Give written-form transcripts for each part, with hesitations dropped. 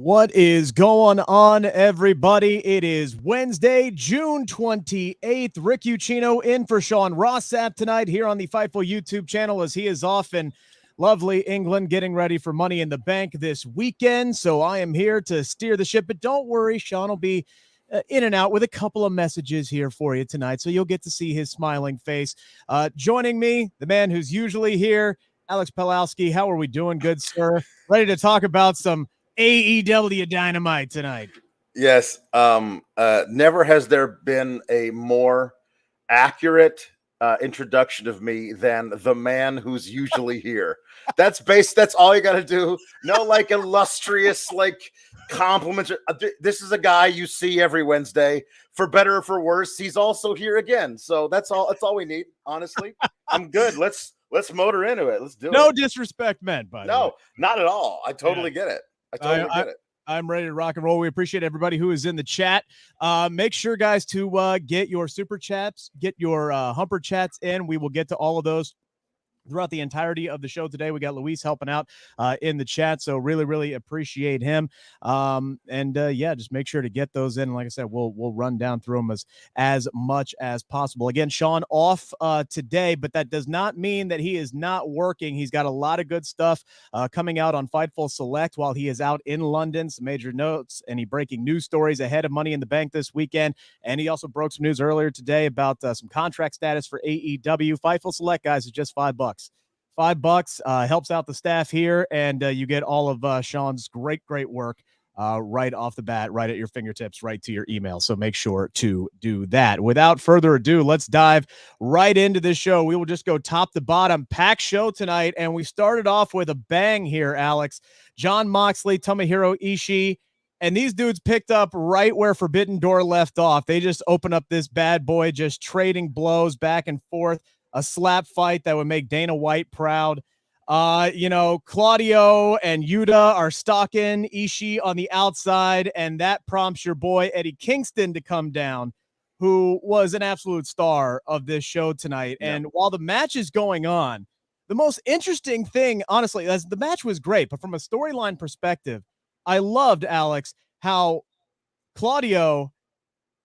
What is going on, everybody? It is Wednesday, June 28th. Rick Ucchino in for Sean Rossap tonight here on the Fightful YouTube channel as he is off in lovely England getting ready for Money in the Bank this weekend. So I am here to steer the ship, but don't worry, Sean will be in and out with a couple of messages here for you tonight. So you'll get to see his smiling face. Joining me, the man who's usually here, Alex Pawlowski. How are we doing, good sir? Ready to talk about some AEW Dynamite tonight. Yes. Never has there been a more accurate introduction of me than the man who's usually here. That's all you got to do. No, like illustrious, like compliments. This is a guy you see every Wednesday, for better or for worse. He's also here again. So that's all we need. Honestly, I'm good. Let's motor into it. Let's do it. No disrespect meant, by the way. No, not at all. I totally get it. I totally get it. I'm ready to rock and roll. We appreciate everybody who is in the chat. Make sure, guys, to get your super chats, get your humper chats in. We will get to all of those throughout the entirety of the show today. We got Luis helping out in the chat, so really appreciate him. Yeah, just make sure to get those in. Like I said, we'll run down through them as much as possible. Again, Sean off today, but that does not mean that he is not working. He's got a lot of good stuff coming out on Fightful Select while he is out in London. Some major notes, any breaking news stories ahead of Money in the Bank this weekend. And he also broke some news earlier today about some contract status for AEW. Fightful Select, guys, is just $5. $5 helps out the staff here, and you get all of Sean's great work right off the bat, right at your fingertips, right to your email. So make sure to do that. Without further ado, let's dive right into this show. We will just go top to bottom. Packed show tonight, and we started off with a bang here, Alex. Jon Moxley, Tomohiro Ishii, and these dudes picked up right where Forbidden Door left off. They just opened up this bad boy, just trading blows back and forth. A slap fight that would make Dana White proud. Claudio and Yuta are stalking Ishii on the outside, and that prompts your boy Eddie Kingston to come down, who was an absolute star of this show tonight. Yeah. And while the match is going on, the most interesting thing, honestly, as the match was great, but from a storyline perspective, I loved, Alex, how Claudio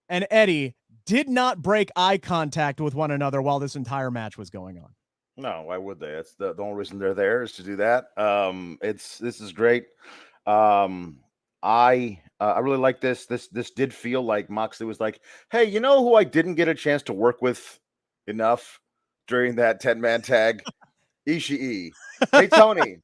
and Eddie did not break eye contact with one another while this entire match was going on. No, why would they? That's the only reason they're there is to do that. This is great. I really like this. This did feel like Moxley was like, hey, you know who I didn't get a chance to work with enough during that 10-man tag? Ishii. Hey, Tony,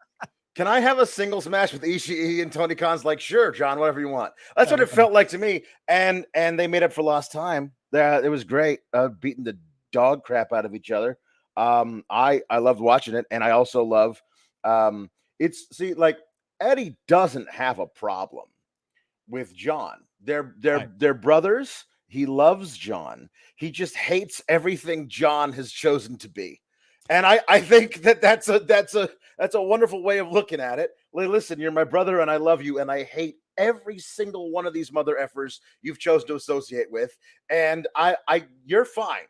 can I have a singles match with Ishii? And Tony Khan's like, sure, John, whatever you want. That's what it felt like to me. And they made up for lost time. It was great, beating the dog crap out of each other. I loved watching it, and I also love Eddie doesn't have a problem with John. They're brothers. He loves John. He just hates everything John has chosen to be. And I think that's a wonderful way of looking at it. Listen, you're my brother, and I love you, and I hate every single one of these mother effers you've chosen to associate with, and you're fine.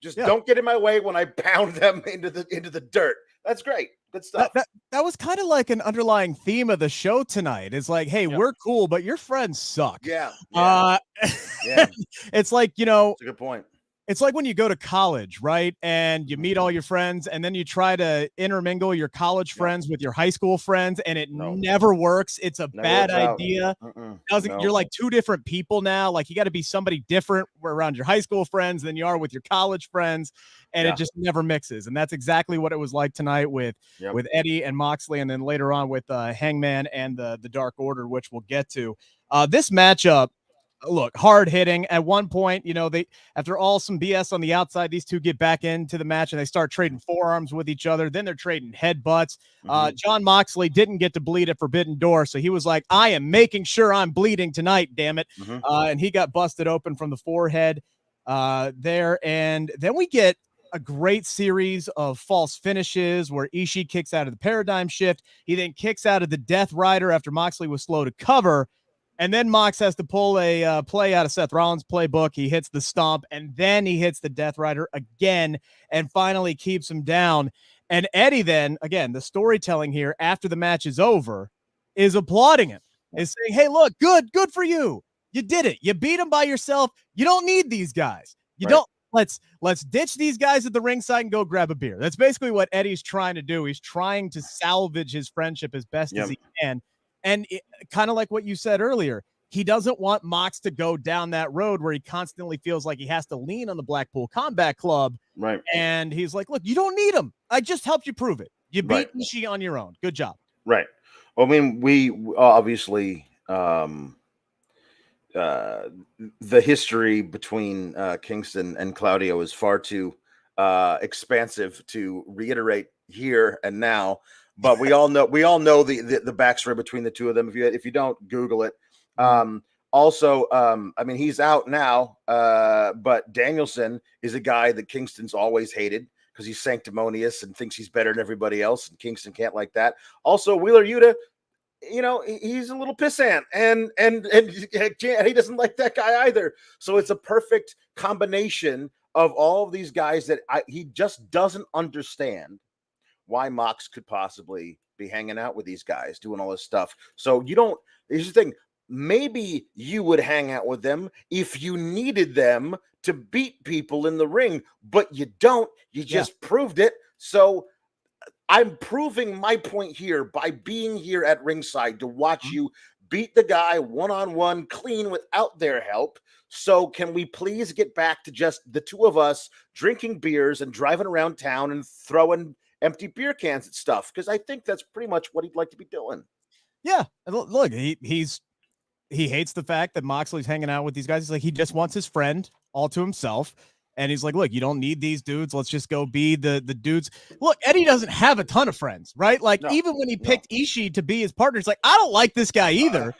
Just don't get in my way when I pound them into the dirt. That's great. Good stuff. That was kind of like an underlying theme of the show tonight. It's like, hey, we're cool, but your friends suck. Yeah. It's like, that's a good point. It's like when you go to college, right? And you meet all your friends, and then you try to intermingle your college friends with your high school friends, and it never works. It's a bad idea. You're like two different people now. Like, you got to be somebody different around your high school friends than you are with your college friends, and it just never mixes. And that's exactly what it was like tonight with Eddie and Moxley, and then later on with Hangman and the Dark Order, which we'll get to. This matchup, look, hard hitting. At one point, they, after all some BS on the outside, these two get back into the match and they start trading forearms with each other. Then they're trading headbutts. Jon Moxley didn't get to bleed at Forbidden Door, so he was like, I am making sure I'm bleeding tonight, damn it. And he got busted open from the forehead there. And then we get a great series of false finishes where Ishii kicks out of the paradigm shift. He then kicks out of the Death Rider after Moxley was slow to cover. And then Mox has to pull a play out of Seth Rollins' playbook. He hits the stomp, and then he hits the Death Rider again and finally keeps him down. And Eddie then, again, the storytelling here after the match is over is applauding him. is saying, hey, look, good for you. You did it. You beat him by yourself. You don't need these guys. You don't. Let's ditch these guys at the ringside and go grab a beer. That's basically what Eddie's trying to do. He's trying to salvage his friendship as best as he can. And kind of like what you said earlier, he doesn't want Mox to go down that road where he constantly feels like he has to lean on the Blackpool Combat Club. Right. And he's like, look, you don't need him. I just helped you prove it. You beat Ishii on your own. Good job. Right. Well, I mean, we obviously the history between Kingston and Claudio is far too expansive to reiterate here and now. But we all know the backstory between the two of them. If you don't, Google it. Also, I mean, he's out now, but Danielson is a guy that Kingston's always hated because he's sanctimonious and thinks he's better than everybody else, and Kingston can't like that. Also, Wheeler Yuta, you know, he's a little pissant, and he doesn't like that guy either. So it's a perfect combination of all of these guys that he just doesn't understand why Mox could possibly be hanging out with these guys, doing all this stuff. So you don't. Here's the thing. Maybe you would hang out with them if you needed them to beat people in the ring, but you don't. You just proved it. So I'm proving my point here by being here at ringside to watch you beat the guy one-on-one clean without their help. So can we please get back to just the two of us drinking beers and driving around town and throwing empty beer cans at stuff? Because I think that's pretty much what he'd like to be doing. Yeah. Look, he hates the fact that Moxley's hanging out with these guys. He's like, he just wants his friend all to himself. And he's like, look, you don't need these dudes. Let's just go be the dudes. Look, Eddie doesn't have a ton of friends, right? Like, even when he picked Ishii to be his partner, he's like, I don't like this guy either,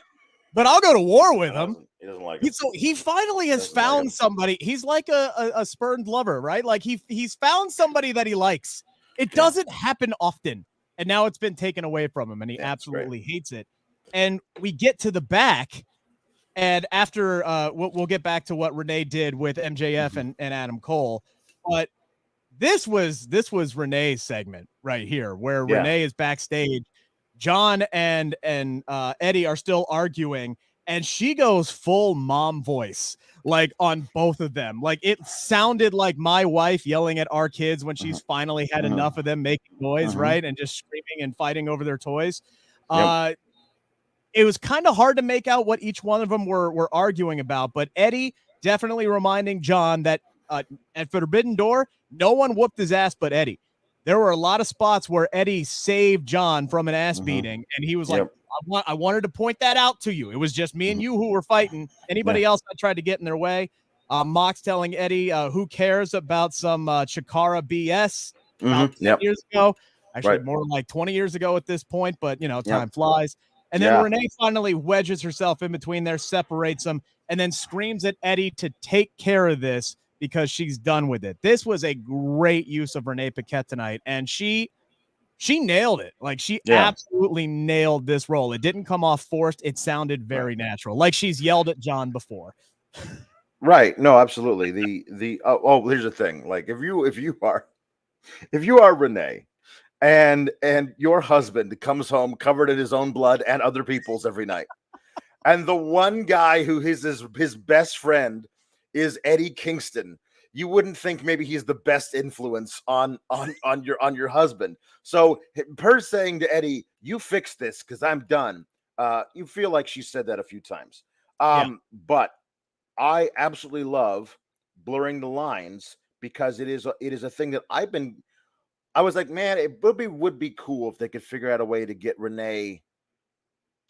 but I'll go to war with him. He doesn't like him. So he finally has found somebody. He's like a spurned lover, right? Like he's found somebody that he likes. It doesn't happen often. And now it's been taken away from him, and he absolutely hates it. And we get to the back, and after we'll get back to what Renee did with MJF and Adam Cole, but this was Renee's segment right here, where Renee is backstage. John and Eddie are still arguing, and she goes full mom voice, like on both of them. Like it sounded like my wife yelling at our kids when she's finally had enough of them making noise, right, and just screaming and fighting over their toys. It was kind of hard to make out what each one of them were arguing about, but Eddie definitely reminding John that at Forbidden Door, no one whooped his ass but Eddie. There were a lot of spots where Eddie saved John from an ass beating, and he was like, I wanted to point that out to you. It was just me and you who were fighting. Anybody else that tried to get in their way? Mox telling Eddie, who cares about some Chikara BS about 10 years ago? Actually, more like 20 years ago at this point, but, you know, time flies. And then Renee finally wedges herself in between there, separates them, and then screams at Eddie to take care of this because she's done with it. This was a great use of Renee Paquette tonight, and she nailed it. Like, she absolutely nailed this role. It didn't come off forced. It sounded very natural, like she's yelled at John before. Right. No, absolutely. Here's the thing. Like, if you are Renee, and your husband comes home covered in his own blood and other people's every night, and the one guy who is his best friend is Eddie Kingston, you wouldn't think maybe he's the best influence on your husband. So her saying to Eddie, "You fix this because I'm done." You feel like she said that a few times. But I absolutely love blurring the lines because it is a thing that I was like, man, it would be cool if they could figure out a way to get Renee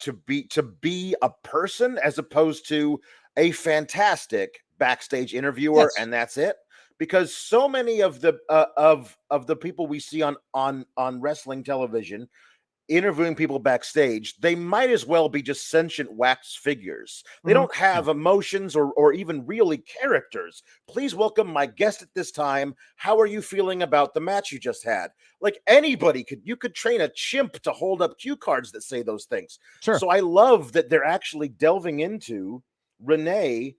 to be a person as opposed to a fantastic backstage interviewer, and that's it. Because so many of the people we see on wrestling television interviewing people backstage, they might as well be just sentient wax figures. They don't have emotions or even really characters. Please welcome my guest at this time. How are you feeling about the match you just had? Like, anybody you could train a chimp to hold up cue cards that say those things. Sure. So I love that they're actually delving into Renee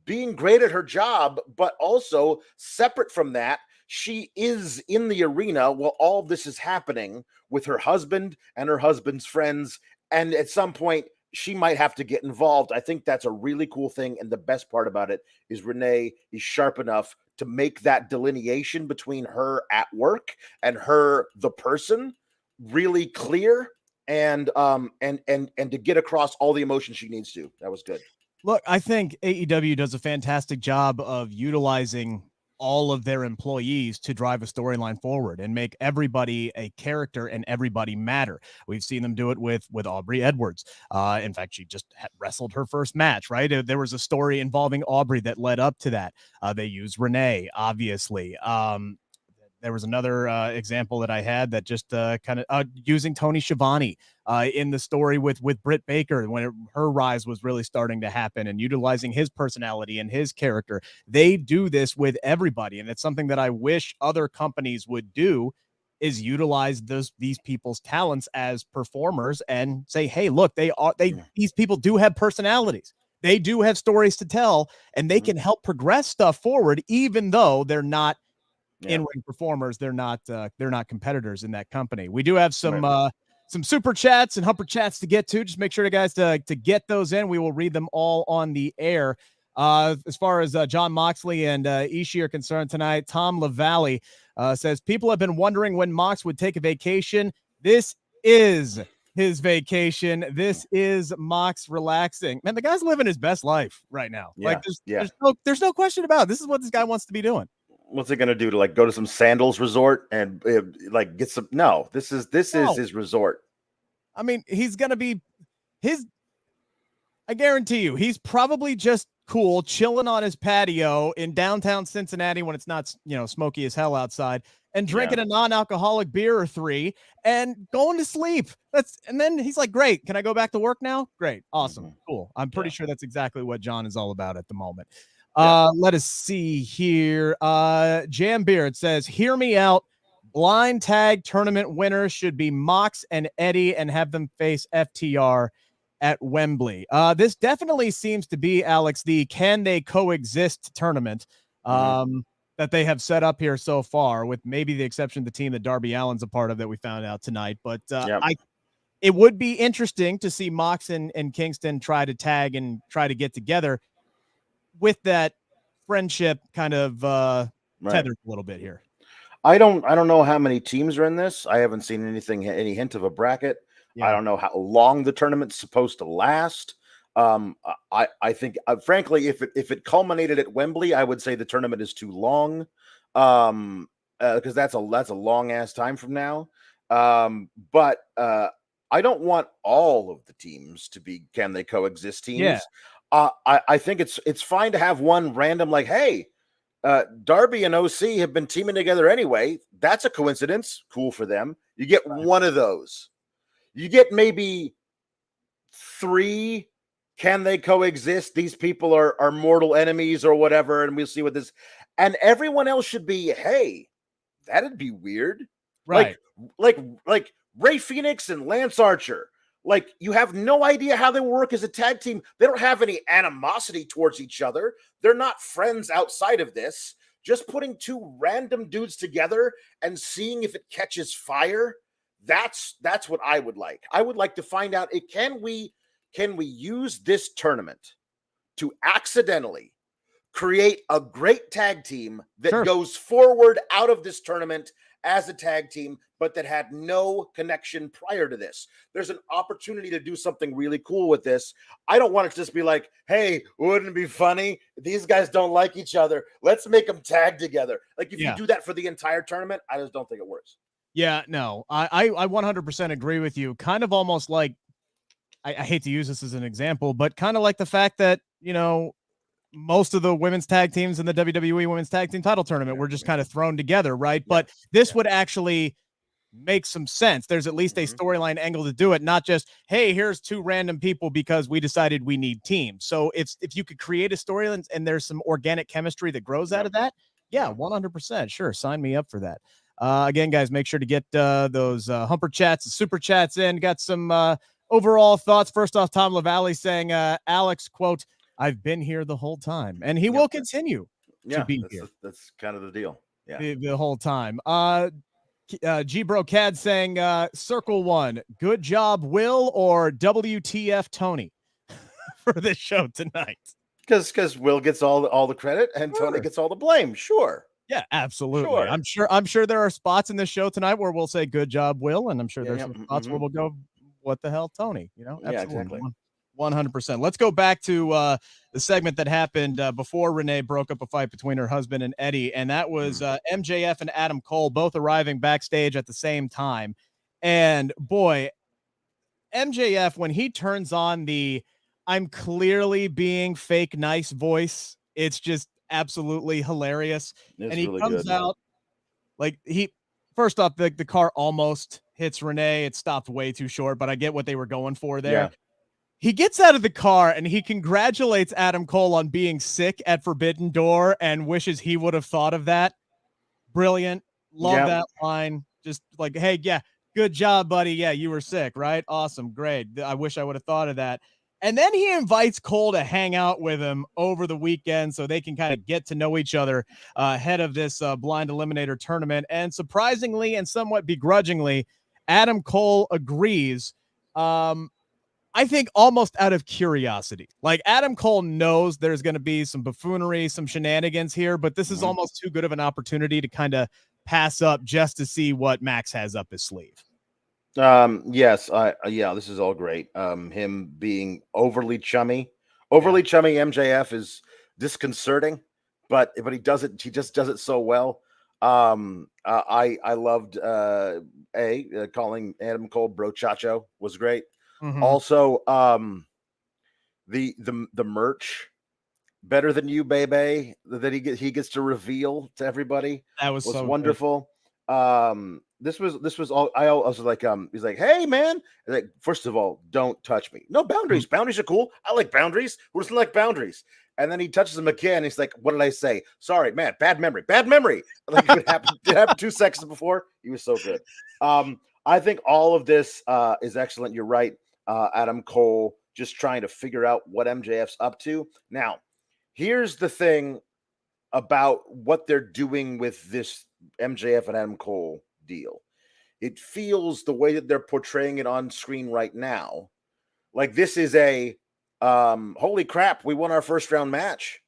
being great at her job, but also separate from that, she is in the arena while all this is happening with her husband and her husband's friends And at some point, she might have to get involved. I think that's a really cool thing. And the best part about it is Renee is sharp enough to make that delineation between her at work and her, the person, really clear, and to get across all the emotion she needs to. That was good. Look, I think AEW does a fantastic job of utilizing all of their employees to drive a storyline forward and make everybody a character and everybody matter. We've seen them do it with Aubrey Edwards. In fact, she just wrestled her first match, right? There was a story involving Aubrey that led up to that. They used Renee, obviously. There was another example that I had that just kind of using Tony Schiavone in the story with Britt Baker when her rise was really starting to happen, and utilizing his personality and his character. They do this with everybody, and it's something that I wish other companies would do, is utilize these people's talents as performers and say, hey, look, these people do have personalities. They do have stories to tell, and they can help progress stuff forward, even though they're not in-ring performers. They're not competitors in that company. We do have some super chats and humper chats to get to. Just make sure to get those in. We will read them all on the air. As far as John Moxley and Ishii are concerned tonight, Tom LaValle says people have been wondering when Mox would take a vacation. This is his vacation. This is Mox relaxing. Man, the guy's living his best life right now. There's no question about it. This is what this guy wants to be doing. What's he gonna do, to like go to some sandals resort and like get some? No, this is his resort. I mean, he's gonna be I guarantee you, he's probably just cool chilling on his patio in downtown Cincinnati when it's not, smoky as hell outside, and drinking a non-alcoholic beer or three and going to sleep. And then he's like, great, can I go back to work now? Great, awesome, cool. I'm pretty sure that's exactly what John is all about at the moment. Let us see here. Jam Beard says, hear me out. Blind tag tournament winners should be Mox and Eddie and have them face FTR at Wembley. This definitely seems to be, Alex, the can they coexist tournament that they have set up here so far, with maybe the exception of the team that Darby Allin's a part of that we found out tonight. But it would be interesting to see Mox and Kingston try to tag and try to get together with that friendship kind of tethered a little bit here. I don't know how many teams are in this. I haven't seen any hint of a bracket. I don't know how long the tournament's supposed to last. I think, frankly, if it culminated at Wembley, I would say the tournament is too long, because that's a long ass time from now. But I don't want all of the teams to be can they coexist teams. Yeah. I think it's fine to have one random, like, hey, Darby and OC have been teaming together anyway. That's a coincidence. Cool for them. You get one of those. You get maybe 3. Can they coexist? These people are mortal enemies or whatever, and we'll see what this. And everyone else should be, hey, that'd be weird, right? Like Ray Phoenix and Lance Archer. Like, you have no idea how they work as a tag team. They don't have any animosity towards each other. They're not friends outside of this. Just putting 2 random dudes together and seeing if it catches fire. That's what I would like. I would like to find out, can we use this tournament to accidentally create a great tag team that goes forward out of this tournament as a tag team, but that had no connection prior to this. There's an opportunity to do something really cool with this. I don't want it to just be like, hey, wouldn't it be funny? These guys don't like each other. Let's make them tag together. Like, if you do that for the entire tournament, I just don't think it works. Yeah, no, I 100% agree with you. Kind of almost like, I hate to use this as an example, but kind of like the fact that, most of the women's tag teams in the WWE Women's Tag Team Title Tournament were just kind of thrown together, right? But this would actually make some sense. There's at least a storyline angle to do it, not just, hey, here's 2 random people because we decided we need teams. So if you could create a storyline and there's some organic chemistry that grows out of that, 100%. Sure, sign me up for that. Again, guys, make sure to get those humper chats and super chats in. Got some overall thoughts. First off, Tom LaValle saying, Alex, quote, I've been here the whole time, and he will continue to be here. That's kind of the deal. The whole time. G Bro Cad saying, circle one, good job, Will, or WTF Tony for this show tonight. Because Will gets all the credit and Tony gets all the blame. Sure. Yeah, absolutely. Sure. I'm sure there are spots in this show tonight where we'll say good job, Will, and I'm sure there's some spots where we'll go, what the hell, Tony? You know, absolutely. Yeah, exactly. 100%. Let's go back to the segment that happened before Renee broke up a fight between her husband and Eddie, and that was MJF and Adam Cole both arriving backstage at the same time. And boy, MJF, when he turns on the "I'm clearly being fake nice" voice, it's just absolutely hilarious. It's and he really comes good. out like first off, the car almost hits Renee. It stopped way too short, but I get what they were going for there. Yeah. He gets out of the car and he congratulates Adam Cole on being sick at Forbidden Door and wishes he would have thought of that. Brilliant. Love that line. Just like, hey, yeah, good job, buddy. Yeah, you were sick, right? Awesome. Great. I wish I would have thought of that. And then he invites Cole to hang out with him over the weekend so they can kind of get to know each other ahead of this blind eliminator tournament. And surprisingly and somewhat begrudgingly, Adam Cole agrees. I think almost out of curiosity. Like, Adam Cole knows there's going to be some buffoonery, some shenanigans here, but this is almost too good of an opportunity to kind of pass up just to see what Max has up his sleeve. Yes, this is all great. Him being overly chummy MJF is disconcerting, but he just does it so well. I loved calling Adam Cole bro chacho was great. Also, the merch, better than you, baby, that he gets to reveal to everybody. That was so wonderful. Good. This was all. I was like, he's like, hey man, like, first of all, don't touch me. No boundaries. Boundaries are cool. I like boundaries. Who doesn't like boundaries? And then he touches him again. He's like, what did I say? Sorry, man. Bad memory. Like it happened 2 seconds before. He was so good. I think all of this is excellent. You're right. Adam Cole just trying to figure out what MJF's up to. Now, here's the thing about what they're doing with this MJF and Adam Cole deal. It feels, the way that they're portraying it on screen right now, like this is a holy crap, we won our first round match.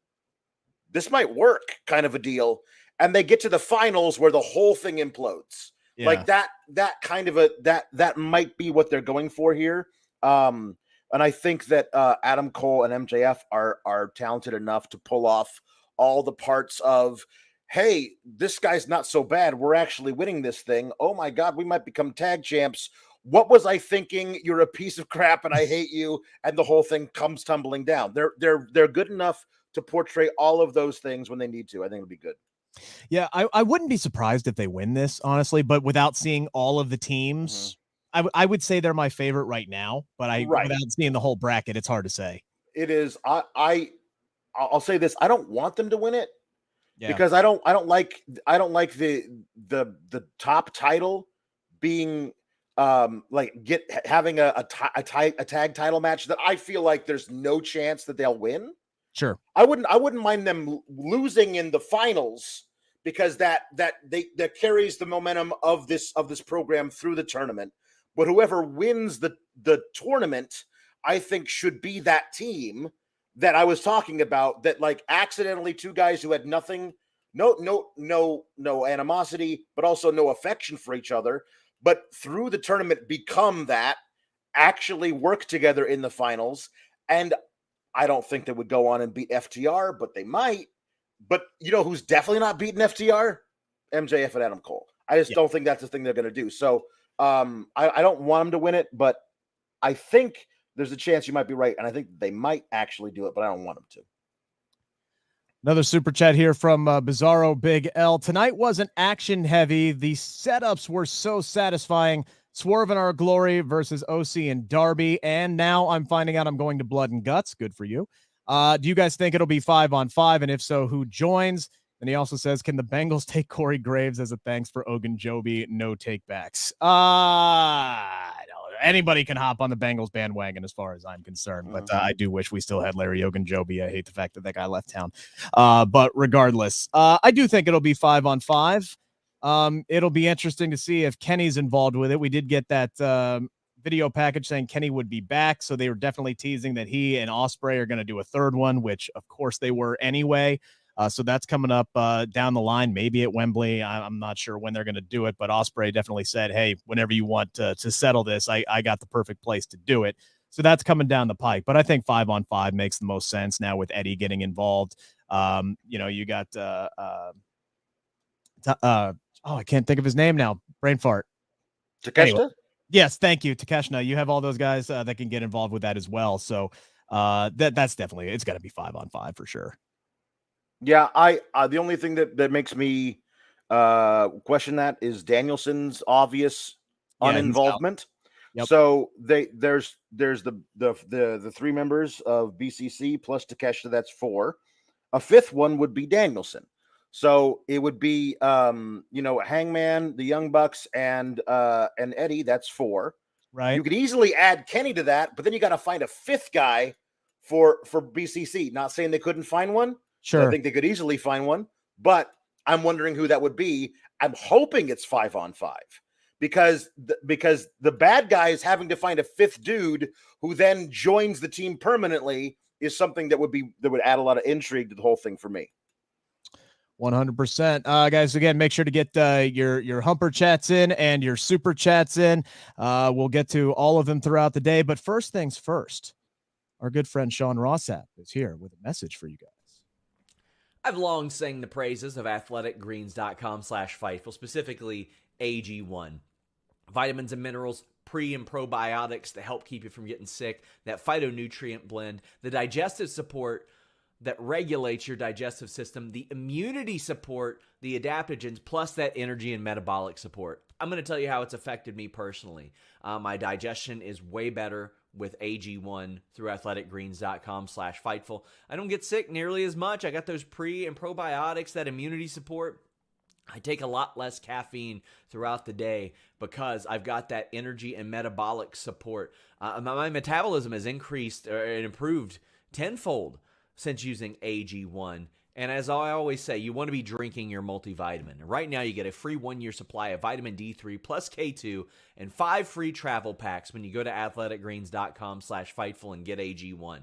This might work kind of a deal. And they get to the finals where the whole thing implodes. Yeah. Like that kind of that might be what they're going for here. And I think that Adam Cole and MJF are talented enough to pull off all the parts of, hey, this guy's not so bad. We're actually winning this thing. Oh my God, we might become tag champs. What was I thinking? You're a piece of crap and I hate you. And the whole thing comes tumbling down. They're good enough to portray all of those things when they need to. I think it'll be good. Yeah, I wouldn't be surprised if they win this, honestly, but without seeing all of the teams, I would say they're my favorite right now, but without seeing the whole bracket, it's hard to say. It is. I'll say this. I don't want them to win it because I don't like the top title being having a tag title match that I feel like there's no chance that they'll win. Sure. I wouldn't mind them losing in the finals because that carries the momentum of this program through the tournament. But whoever wins the tournament, I think, should be that team that I was talking about, that like accidentally two guys who had nothing, no animosity, but also no affection for each other, but through the tournament become that, actually work together in the finals. And I don't think they would go on and beat FTR, but they might. But you know who's definitely not beating FTR? MJF and Adam Cole. I just don't think that's the thing they're going to do. So I don't want them to win it, but I think there's a chance you might be right. And I think they might actually do it, but I don't want them to. Another super chat here from Bizarro Big L. Tonight wasn't action heavy. The setups were so satisfying. Swerve in Our Glory versus OC and Darby. And now I'm finding out I'm going to Blood and Guts. Good for you. Do you guys think it'll be 5-on-5? And if so, who joins? And he also says, can the Bengals take Corey Graves as a thanks for Ogunjobi? No takebacks. Anybody can hop on the Bengals bandwagon as far as I'm concerned. But I do wish we still had Larry Ogunjobi. I hate the fact that guy left town. But regardless, I do think it'll be 5-on-5. It'll be interesting to see if Kenny's involved with it. We did get that video package saying Kenny would be back, so they were definitely teasing that he and Ospreay are going to do a third one, which of course they were anyway. So that's coming up down the line, maybe at Wembley. I'm not sure when they're going to do it, but Ospreay definitely said, hey, whenever you want to settle this, I got the perfect place to do it. So that's coming down the pike. But I think 5-on-5 makes the most sense now with Eddie getting involved. You got I can't think of his name now. Brain fart. Takeshita? Anyway, yes, thank you, Takeshita. You have all those guys that can get involved with that as well. So that's definitely, it's got to be 5-on-5 for sure. Yeah, the only thing that makes me question that is Danielson's obvious uninvolvement. Yep. So there's the three members of BCC plus Takeshita, that's 4. A fifth one would be Danielson. So it would be Hangman, the Young Bucks, and Eddie. That's 4. Right. You could easily add Kenny to that, but then you got to find a fifth guy for BCC. Not saying they couldn't find one. Sure. I think they could easily find one, but I'm wondering who that would be. I'm hoping it's 5-on-5 because the bad guy is having to find a fifth dude who then joins the team permanently is something that would add a lot of intrigue to the whole thing for me. 100%. Guys, again, make sure to get your Humper chats in and your super chats in. We'll get to all of them throughout the day, but first things first, our good friend Sean Rossap is here with a message for you guys. I've long sang the praises of athleticgreens.com/Fightful, specifically AG1. Vitamins and minerals, pre- and probiotics that help keep you from getting sick, that phytonutrient blend, the digestive support that regulates your digestive system, the immunity support, the adaptogens, plus that energy and metabolic support. I'm going to tell you how it's affected me personally. My digestion is way better with AG1 through athleticgreens.com/Fightful. I don't get sick nearly as much. I got those pre- and probiotics, that immunity support. I take a lot less caffeine throughout the day because I've got that energy and metabolic support. My metabolism has increased and improved tenfold since using AG1. And as I always say, you want to be drinking your multivitamin. Right now, you get a free 1-year supply of vitamin D3 plus K2 and 5 free travel packs when you go to athleticgreens.com/Fightful and get AG1.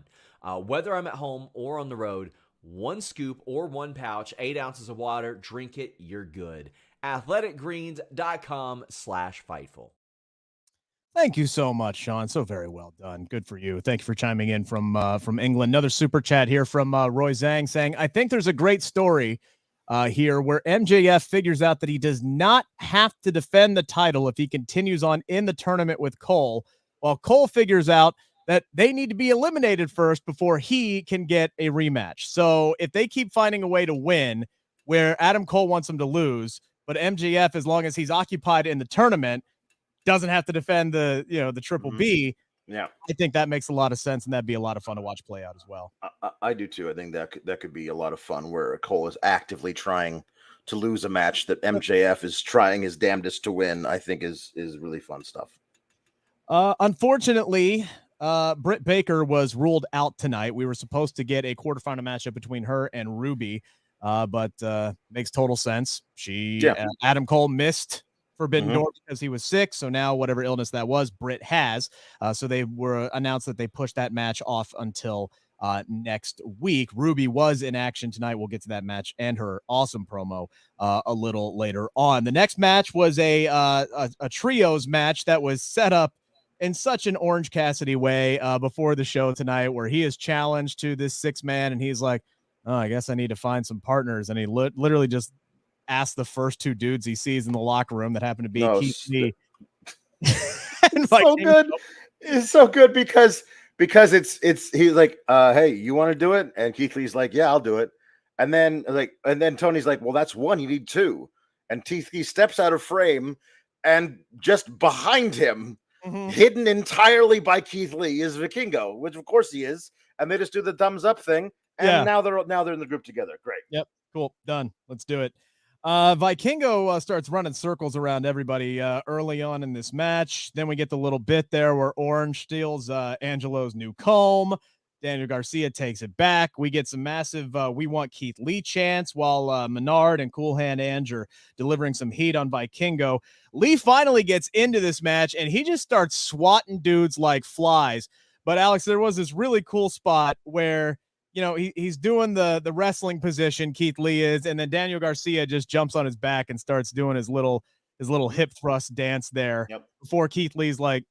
Whether I'm at home or on the road, 1 scoop or 1 pouch, 8 ounces of water, drink it, you're good. athleticgreens.com/Fightful. Thank you so much, Sean. So very well done. Good for you. Thank you for chiming in from England. Another super chat here from Roy Zhang saying, I think there's a great story here where MJF figures out that he does not have to defend the title if he continues on in the tournament with Cole, while Cole figures out that they need to be eliminated first before he can get a rematch. So if they keep finding a way to win where Adam Cole wants him to lose, but MJF, as long as he's occupied in the tournament, doesn't have to defend the Triple B. Yeah, I think that makes a lot of sense, and that'd be a lot of fun to watch play out as well. I do too. I think that could be a lot of fun where Cole is actively trying to lose a match that MJF is trying his damnedest to win. I think is really fun stuff. Unfortunately, Britt Baker was ruled out tonight. We were supposed to get a quarterfinal matchup between her and Ruby, but makes total sense. Adam Cole missed Forbidden Door because he was sick. So now whatever illness that was, Britt has. So they were announced that they pushed that match off until next week. Ruby was in action tonight. We'll get to that match and her awesome promo a little later on. The next match was a trios match that was set up in such an Orange Cassidy way before the show tonight, where he is challenged to this 6-man and he's like, oh, I guess I need to find some partners. And he literally just asked the first 2 dudes he sees in the locker room that happen to be Keith Lee. So good. It's so good because it's he's like, hey, you want to do it? And Keith Lee's like, yeah, I'll do it. And then Tony's like, well, that's 1. You need 2. And Keith Lee steps out of frame, and just behind him, hidden entirely by Keith Lee, is Vikingo, which of course he is. And they just do the thumbs up thing, and now they're in the group together. Great. Yep. Cool. Done. Let's do it. Vikingo starts running circles around everybody early on in this match. Then we get the little bit there where Orange steals Angelo's new comb. Daniel Garcia takes it back. We get some massive "We Want Keith Lee" chants while Menard and Cool Hand Ange are delivering some heat on Vikingo. Lee finally gets into this match, and he just starts swatting dudes like flies. But, Alex, there was this really cool spot where, he's doing the wrestling position, Keith Lee is, and then Daniel Garcia just jumps on his back and starts doing his little hip thrust dance there before Keith Lee's like,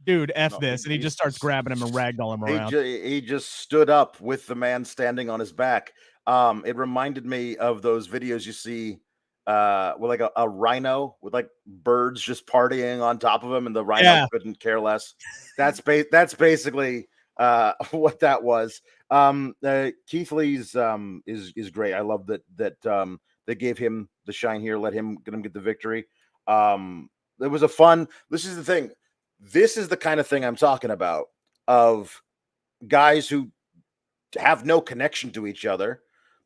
dude, this, and he just starts grabbing him and ragdolling him around. He just stood up with the man standing on his back. It reminded me of those videos you see with like a rhino with like birds just partying on top of him, and the rhino couldn't care less. That's basically what that was. Keith Lee's is great. I love that they gave him the shine here, let him get the victory. It was a fun. This is the thing. This is the kind of thing I'm talking about, of guys who have no connection to each other,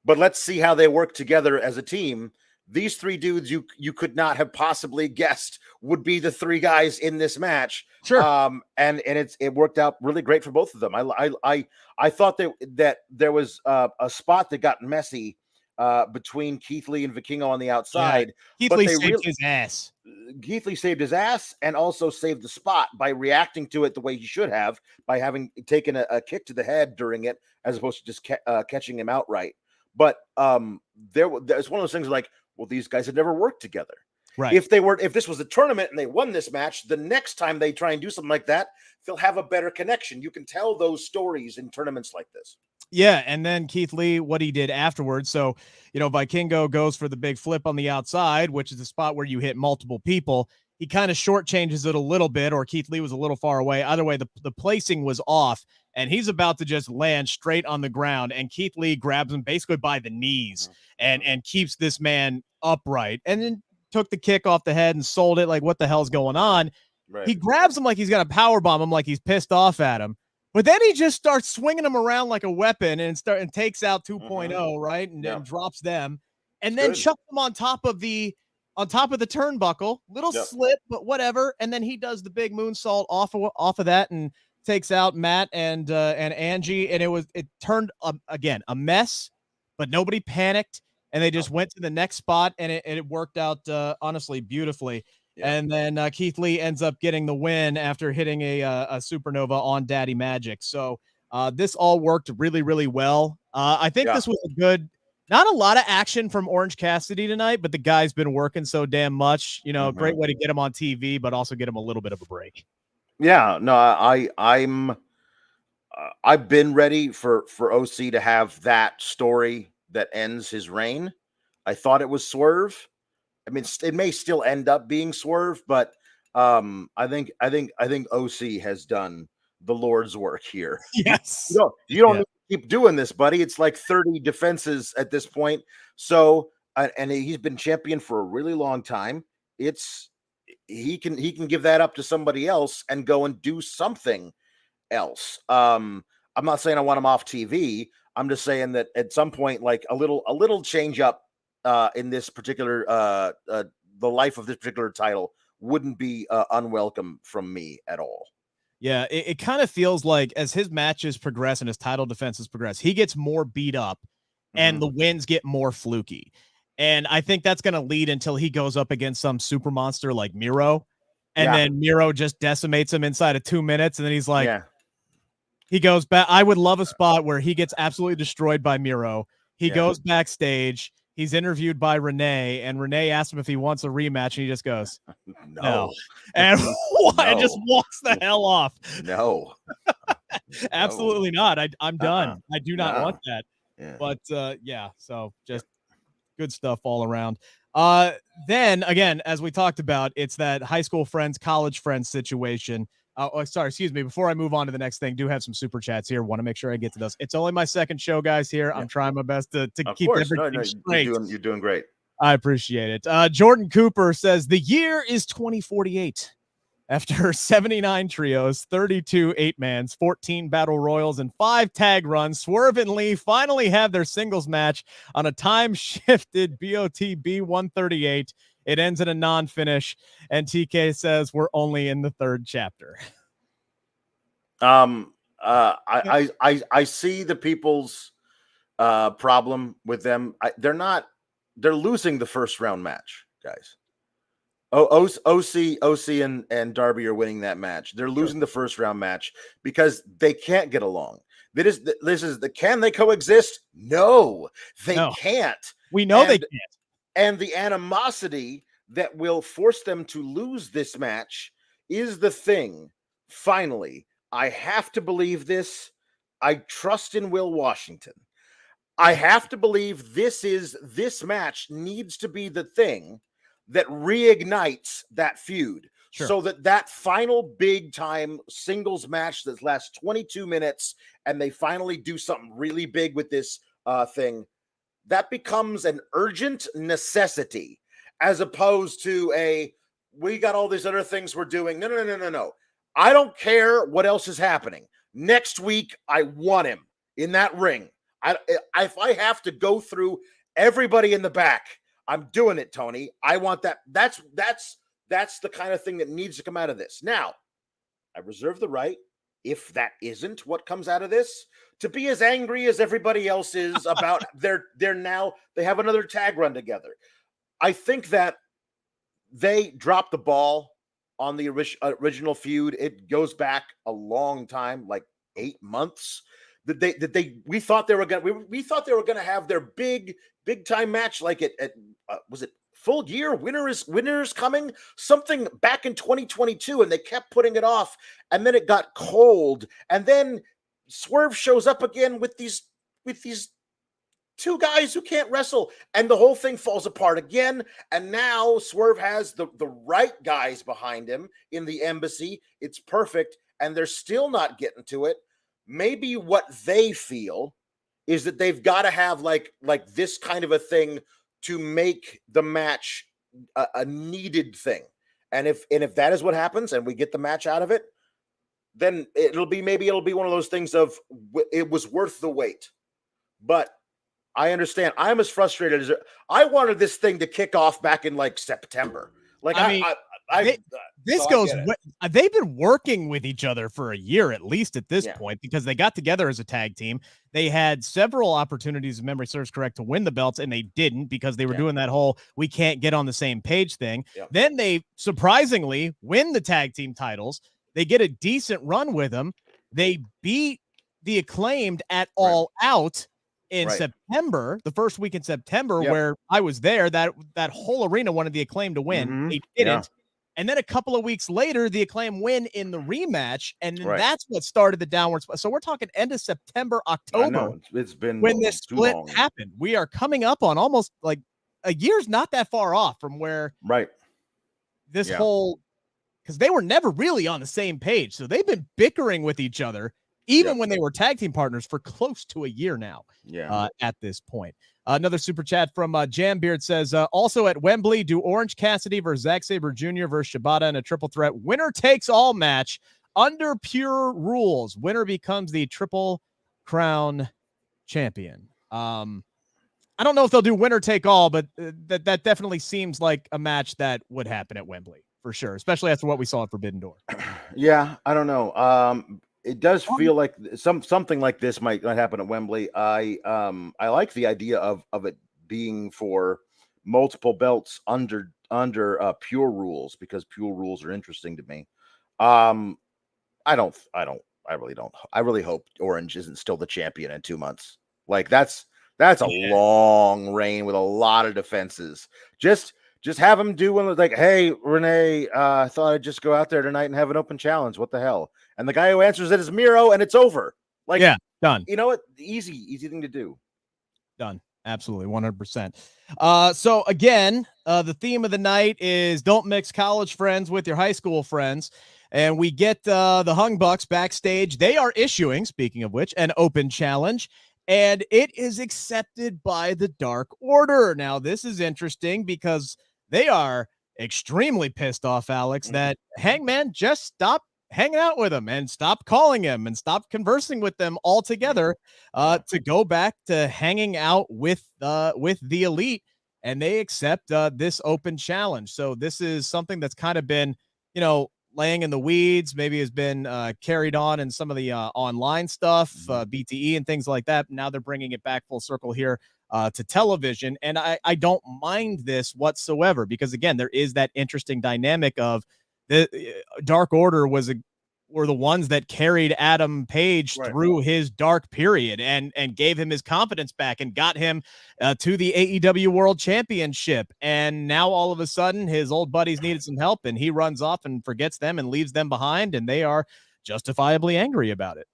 but let's see how they work together as a team. These three dudes you could not have possibly guessed would be the three guys in this match. Sure. And it worked out really great for both of them. I thought that there was a spot that got messy between Keith Lee and Vikingo on the outside. Yeah. Keith Lee saved his ass. Keith Lee saved his ass and also saved the spot by reacting to it the way he should have, by having taken a kick to the head during it, as opposed to just catching him outright. But there's one of those things like, well, these guys had never worked together. Right. If this was a tournament and they won this match, the next time they try and do something like that, they'll have a better connection. You can tell those stories in tournaments like this. Yeah, and then Keith Lee, what he did afterwards. So, Vikingo goes for the big flip on the outside, which is a spot where you hit multiple people. He kind of shortchanges it a little bit, or Keith Lee was a little far away. Either way, the placing was off, and he's about to just land straight on the ground, and Keith Lee grabs him basically by the knees and keeps this man upright, and then took the kick off the head and sold it like, what the hell's going on? Right. He grabs him like he's going to powerbomb him, like he's pissed off at him. But then he just starts swinging them around like a weapon and takes out 2.0, right? And then drops them, and then chucks them on top of the turnbuckle. Little slip, but whatever. And then he does the big moonsault off of that and takes out Matt and Angie. And it turned again a mess, but nobody panicked, and they just went to the next spot, and it worked out honestly beautifully. Yeah. And then Keith Lee ends up getting the win after hitting a supernova on Daddy Magic. So this all worked really, really well. I think this was a good, not a lot of action from Orange Cassidy tonight, but the guy's been working so damn much. Great way to get him on TV, but also get him a little bit of a break. Yeah, no, I've been ready for OC to have that story that ends his reign. I thought it was Swerve. I mean, it may still end up being Swerve, but I think OC has done the Lord's work here. Yes. You don't need to keep doing this, buddy. It's like 30 defenses at this point. So, and he's been champion for a really long time. He can give that up to somebody else and go and do something else. I'm not saying I want him off TV. I'm just saying that at some point, like a little change up in this particular the life of this particular title wouldn't be unwelcome from me at all. Yeah, it kind of feels like as his matches progress and his title defenses progress, he gets more beat up and the wins get more fluky. And I think that's going to lead until he goes up against some super monster like Miro. And then Miro just decimates him inside of 2 minutes. And then he's like, he goes back. I would love a spot where he gets absolutely destroyed by Miro. He goes backstage. He's interviewed by Renee, and Renee asks him if he wants a rematch, and he just goes, no. And just walks the hell off. No. Absolutely not. I'm done. I do not want that. Yeah. But, so just good stuff all around. Then, again, as we talked about, it's that high school friends, college friends situation. Excuse me. Before I move on to the next thing, do have some super chats here. Want to make sure I get to those. It's only my second show, guys, here. I'm trying my best to keep everything straight. You're doing great. I appreciate it. Jordan Cooper says the year is 2048. After 79 trios, 32 8-mans, 14 battle royals, and 5 tag runs, Swerve and Lee finally have their singles match on a time-shifted BOTB 138. It ends in a non-finish, and TK says we're only in the 3rd chapter. I see the people's problem with them. They're losing the first round match, guys. OC and Darby are winning that match. They're losing the first round match because they can't get along. This is the can they coexist? No, they can't. We know they can't. And the animosity that will force them to lose this match is the thing. Finally, I have to believe this. I trust in Will Washington. I have to believe this match needs to be the thing that reignites that feud. Sure. So that final big time singles match that lasts 22 minutes and they finally do something really big with this thing, that becomes an urgent necessity as opposed to we got all these other things we're doing. No. I don't care what else is happening. Next week, I want him in that ring. If I have to go through everybody in the back, I'm doing it, Tony. I want that. That's the kind of thing that needs to come out of this. Now, I reserve the right, if that isn't what comes out of this, to be as angry as everybody else is about they have another tag run together. I think that they dropped the ball on the original feud. It goes back a long time, like 8 months. We thought they were gonna have their big time match like was it Full Gear? Winter is coming, something back in 2022, and they kept putting it off, and then it got cold, and then Swerve shows up again with these two guys who can't wrestle, and the whole thing falls apart again. And now Swerve has the right guys behind him in the embassy. It's perfect, and they're still not getting to it. Maybe what they feel is that they've got to have like this kind of a thing to make the match a needed thing. And if that is what happens and we get the match out of it, then it'll be one of those things of it was worth the wait. But I understand. I'm as frustrated as I wanted this thing to kick off back in like September. Like they've been working with each other for a year at least at this point, because they got together as a tag team. They had several opportunities, if memory serves correct, to win the belts, and they didn't because they were doing that whole we can't get on the same page thing. Then they surprisingly win the tag team titles. They get a decent run with them. They beat the Acclaimed at All Out in September, the first week in September, where I was there. That whole arena wanted the Acclaim to win. They didn't. And then a couple of weeks later, the Acclaim win in the rematch, and that's what started the downward split. So we're talking end of September, October. It's been when this split happened. We are coming up on almost like a year's not that far off from where this whole, because they were never really on the same page. So they've been bickering with each other even when they were tag team partners for close to a year now. At this point. Another super chat from Jambeard says, also at Wembley, do Orange Cassidy versus Zack Sabre Jr. versus Shibata in a triple threat winner takes all match under pure rules. Winner becomes the Triple Crown champion. I don't know if they'll do winner take all, but that definitely seems like a match that would happen at Wembley for sure, especially after what we saw at Forbidden Door. Yeah, I don't know. It does feel like something like this might happen at Wembley. I like the idea of it being for multiple belts under pure rules, because pure rules are interesting to me. I really hope Orange isn't still the champion in 2 months. Like that's a long reign with a lot of defenses. Just have him do one like, hey, Renee, I thought I'd just go out there tonight and have an open challenge. What the hell? And the guy who answers it is Miro, and it's over. Like, done. You know what? Easy thing to do. Done. Absolutely. 100%. So again, the theme of the night is don't mix college friends with your high school friends. And we get the Hung Bucks backstage. They are issuing, speaking of which, an open challenge. And it is accepted by the Dark Order. Now, this is interesting because they are extremely pissed off, Alex, that Hangman just stopped hanging out with him and stop calling him and stop conversing with them altogether to go back to hanging out with the Elite, and they accept this open challenge. So this is something that's kind of been, laying in the weeds, maybe has been carried on in some of the online stuff, BTE and things like that. Now they're bringing it back full circle here to television. And I don't mind this whatsoever because, again, there is that interesting dynamic of the Dark Order were the ones that carried Adam Page through his dark period and gave him his confidence back and got him to the AEW World Championship. And now all of a sudden his old buddies needed some help and he runs off and forgets them and leaves them behind, and they are justifiably angry about it.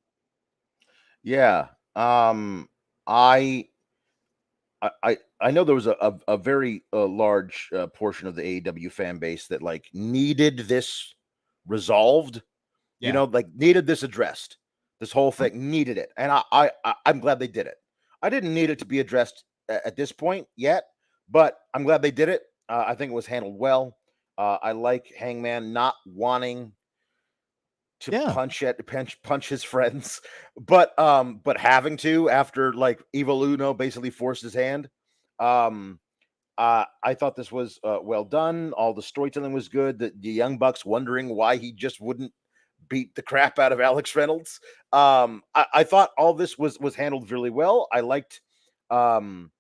Yeah. I know there was a very large portion of the AEW fan base that like needed this resolved. Yeah. You know, like needed this addressed. This whole thing needed it, and I'm glad they did it. I didn't need it to be addressed at this point yet, but I'm glad they did it. I think it was handled well. I like Hangman not wanting to punch his friends, but having to after like Evil Uno basically forced his hand. I thought this was well done. All the storytelling was good. The Young Bucks wondering why he just wouldn't beat the crap out of Alex Reynolds. I thought all this was handled really well. I liked Adam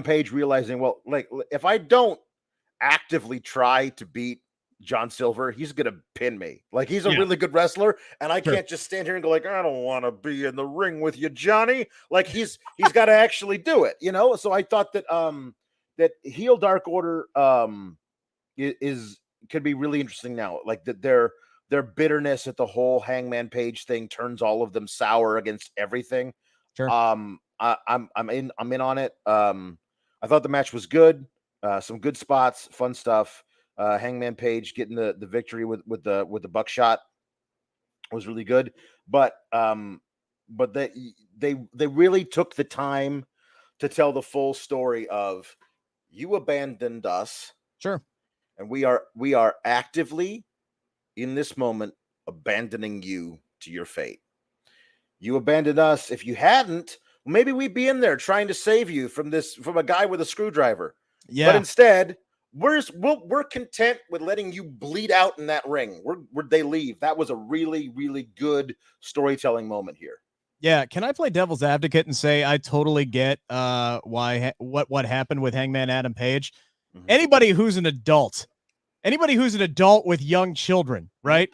Page realizing, well, like if I don't actively try to beat John Silver, he's gonna pin me. Like he's a really good wrestler, and I can't just stand here and go like, I don't want to be in the ring with you, Johnny. Like he's got to actually do it, you know. So I thought that that heel Dark Order could be really interesting now. Like that their bitterness at the whole Hangman Page thing turns all of them sour against everything. Sure. I'm in on it. I thought the match was good. Some good spots, fun stuff. Hangman Page getting the victory with the buckshot was really good. But they really took the time to tell the full story of you abandoned us. Sure. And we are actively in this moment abandoning you to your fate. You abandoned us. If you hadn't, maybe we'd be in there trying to save you from a guy with a screwdriver. Yeah. But instead, we're content with letting you bleed out in that ring. They leave. That was a really, really good storytelling moment here. Yeah, can I play devil's advocate and say I totally get what happened with Hangman Adam Page? Mm-hmm. Anybody who's an adult with young children, right,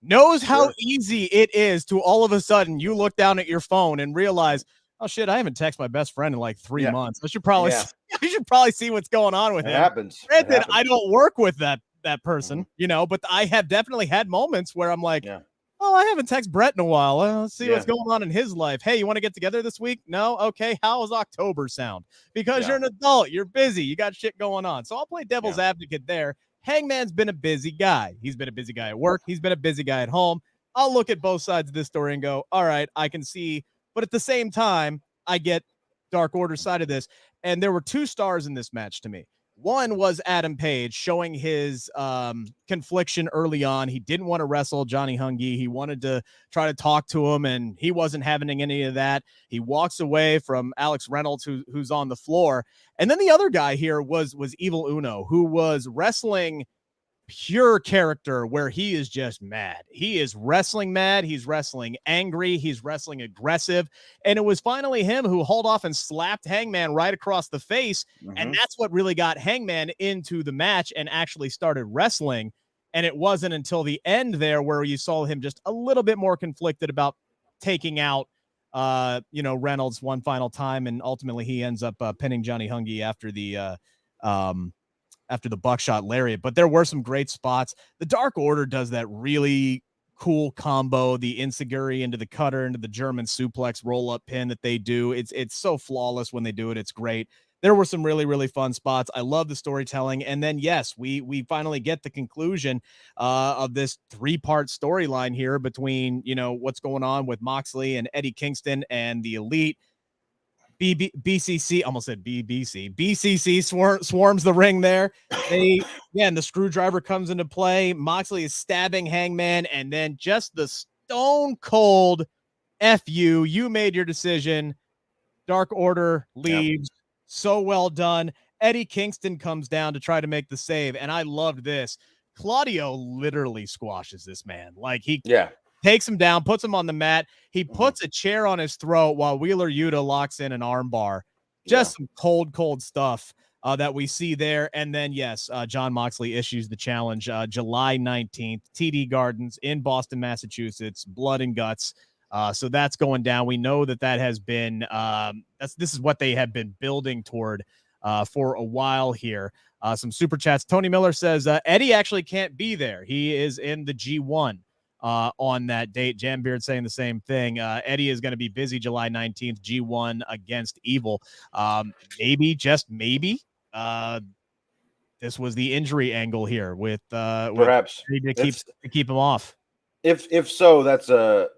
knows how easy it is to all of a sudden you look down at your phone and realize, oh shit, I haven't texted my best friend in like 3 months. I should probably see what's going on with him. Happens. Granted, I don't work with that person, you know, but I have definitely had moments where I'm like, oh, I haven't texted Brett in a while. Let's see what's going on in his life. Hey, you want to get together this week? No? Okay. How does October sound? Because you're an adult. You're busy. You got shit going on. So I'll play devil's advocate there. Hangman's been a busy guy. He's been a busy guy at work. He's been a busy guy at home. I'll look at both sides of this story and go, all right, I can see. But at the same time, I get Dark Order side of this. And there were 2 stars in this match to me. One was Adam Page showing his confliction early on. He didn't want to wrestle Johnny Hungy. He wanted to try to talk to him, and he wasn't having any of that. He walks away from Alex Reynolds, who's on the floor. And then the other guy here was Evil Uno, who was wrestling pure character where he is just mad. He is wrestling mad. He's wrestling angry. He's wrestling aggressive. And it was finally him who hauled off and slapped Hangman right across the face. Mm-hmm. And that's what really got Hangman into the match and actually started wrestling. And it wasn't until the end there where you saw him just a little bit more conflicted about taking out Reynolds one final time. And ultimately he ends up pinning Johnny Hungy after the buckshot lariat. But there were some great spots. The Dark Order does that really cool combo, the enziguri into the cutter, into the German suplex roll-up pin that they do. It's so flawless when they do it. It's great. There were some really, really fun spots. I love the storytelling. And then, yes, we finally get the conclusion of this 3-part storyline here between, what's going on with Moxley and Eddie Kingston and the Elite. BCC, almost said BBC. BCC swarms the ring there. And the screwdriver comes into play. Moxley is stabbing Hangman, and then just the stone cold F you. You made your decision. Dark Order leaves. Yep. So well done. Eddie Kingston comes down to try to make the save, and I loved this. Claudio literally squashes this man. Like he Yeah. takes him down, puts him on the mat. He puts a chair on his throat while Wheeler Yuta locks in an armbar. Just some cold stuff that we see there. And then, yes, Jon Moxley issues the challenge July 19th, TD Gardens in Boston, Massachusetts, blood and guts. So that's going down. We know that has been this is what they have been building toward for a while here. Some super chats. Tony Miller says Eddie actually can't be there. He is in the G1 on that date. Jambeard saying the same thing. Eddie is going to be busy July 19th, G1 against Evil. Maybe, just maybe, this was the injury angle here with perhaps to keep him off. If so, that's a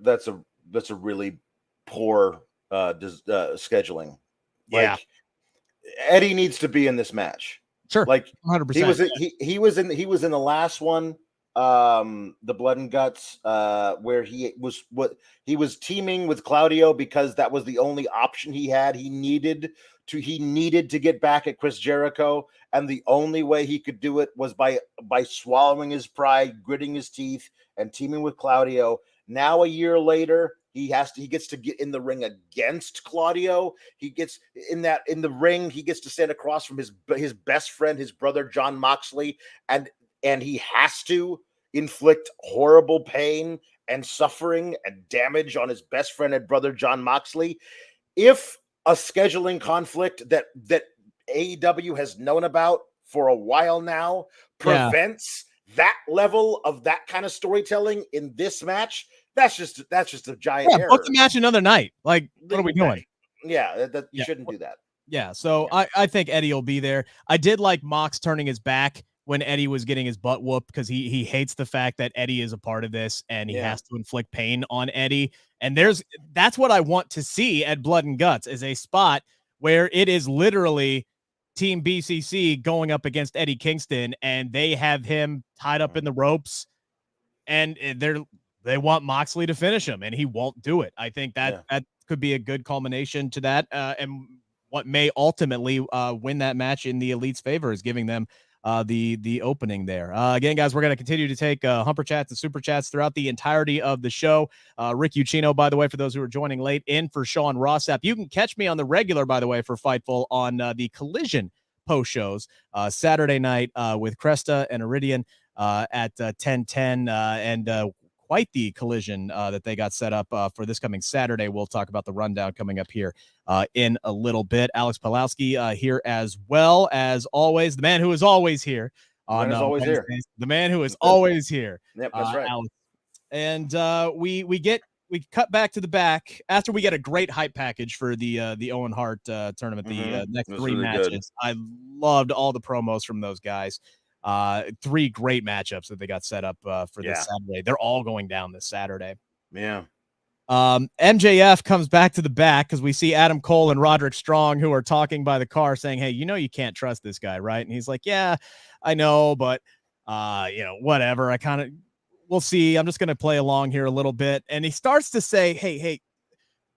really poor scheduling. Yeah. Like, Eddie needs to be in this match. Sure. Like 100%. He was in the last one, the Blood and Guts, where he was teaming with Claudio because that was the only option he had. He needed to get back at Chris Jericho, and the only way he could do it was by swallowing his pride, gritting his teeth, and teaming with Claudio. Now, a year later, he gets to get in the ring against Claudio. He gets in the ring. He gets to stand across from his best friend, his brother, Jon Moxley, and he has to inflict horrible pain and suffering and damage on his best friend and brother, Jon Moxley. If a scheduling conflict that AEW has known about for a while now prevents that level of that kind of storytelling in this match, that's just a giant error. Book the match another night. Like, what are we doing? Yeah, you shouldn't do that. Yeah, so I think Eddie will be there. I did like Mox turning his back when Eddie was getting his butt whooped because he hates the fact that Eddie is a part of this and he has to inflict pain on Eddie. And that's what I want to see at Blood and Guts, is a spot where it is literally Team BCC going up against Eddie Kingston, and they have him tied up in the ropes, and they want Moxley to finish him, and he won't do it. I think that could be a good culmination to that, and what may ultimately win that match in the Elite's favor is giving them the opening there. Again, guys, we're going to continue to take Humper Chats and Super Chats throughout the entirety of the show. Rick Ucchino, by the way, for those who are joining late, in for Sean Rossap. You can catch me on the regular, by the way, for Fightful on the Collision post shows Saturday night with Cresta and Iridian at 10:10 and quite the collision that they got set up for this coming Saturday. We'll talk about the rundown coming up here in a little bit. Alex Pawlowski here as well, as always. The man who is always here. The man who is always here. Yep, that's right. Alex. And we cut back to the back after we get a great hype package for the Owen Hart tournament, the next three really matches. Good. I loved all the promos from those guys. 3 great matchups that they got set up for this Saturday. They're all going down this Saturday. Yeah. MJF comes back to the back because we see Adam Cole and Roderick Strong, who are talking by the car, saying, "Hey, you can't trust this guy, right?" And he's like, "Yeah, I know, but whatever. We'll see. I'm just going to play along here a little bit." And he starts to say, hey,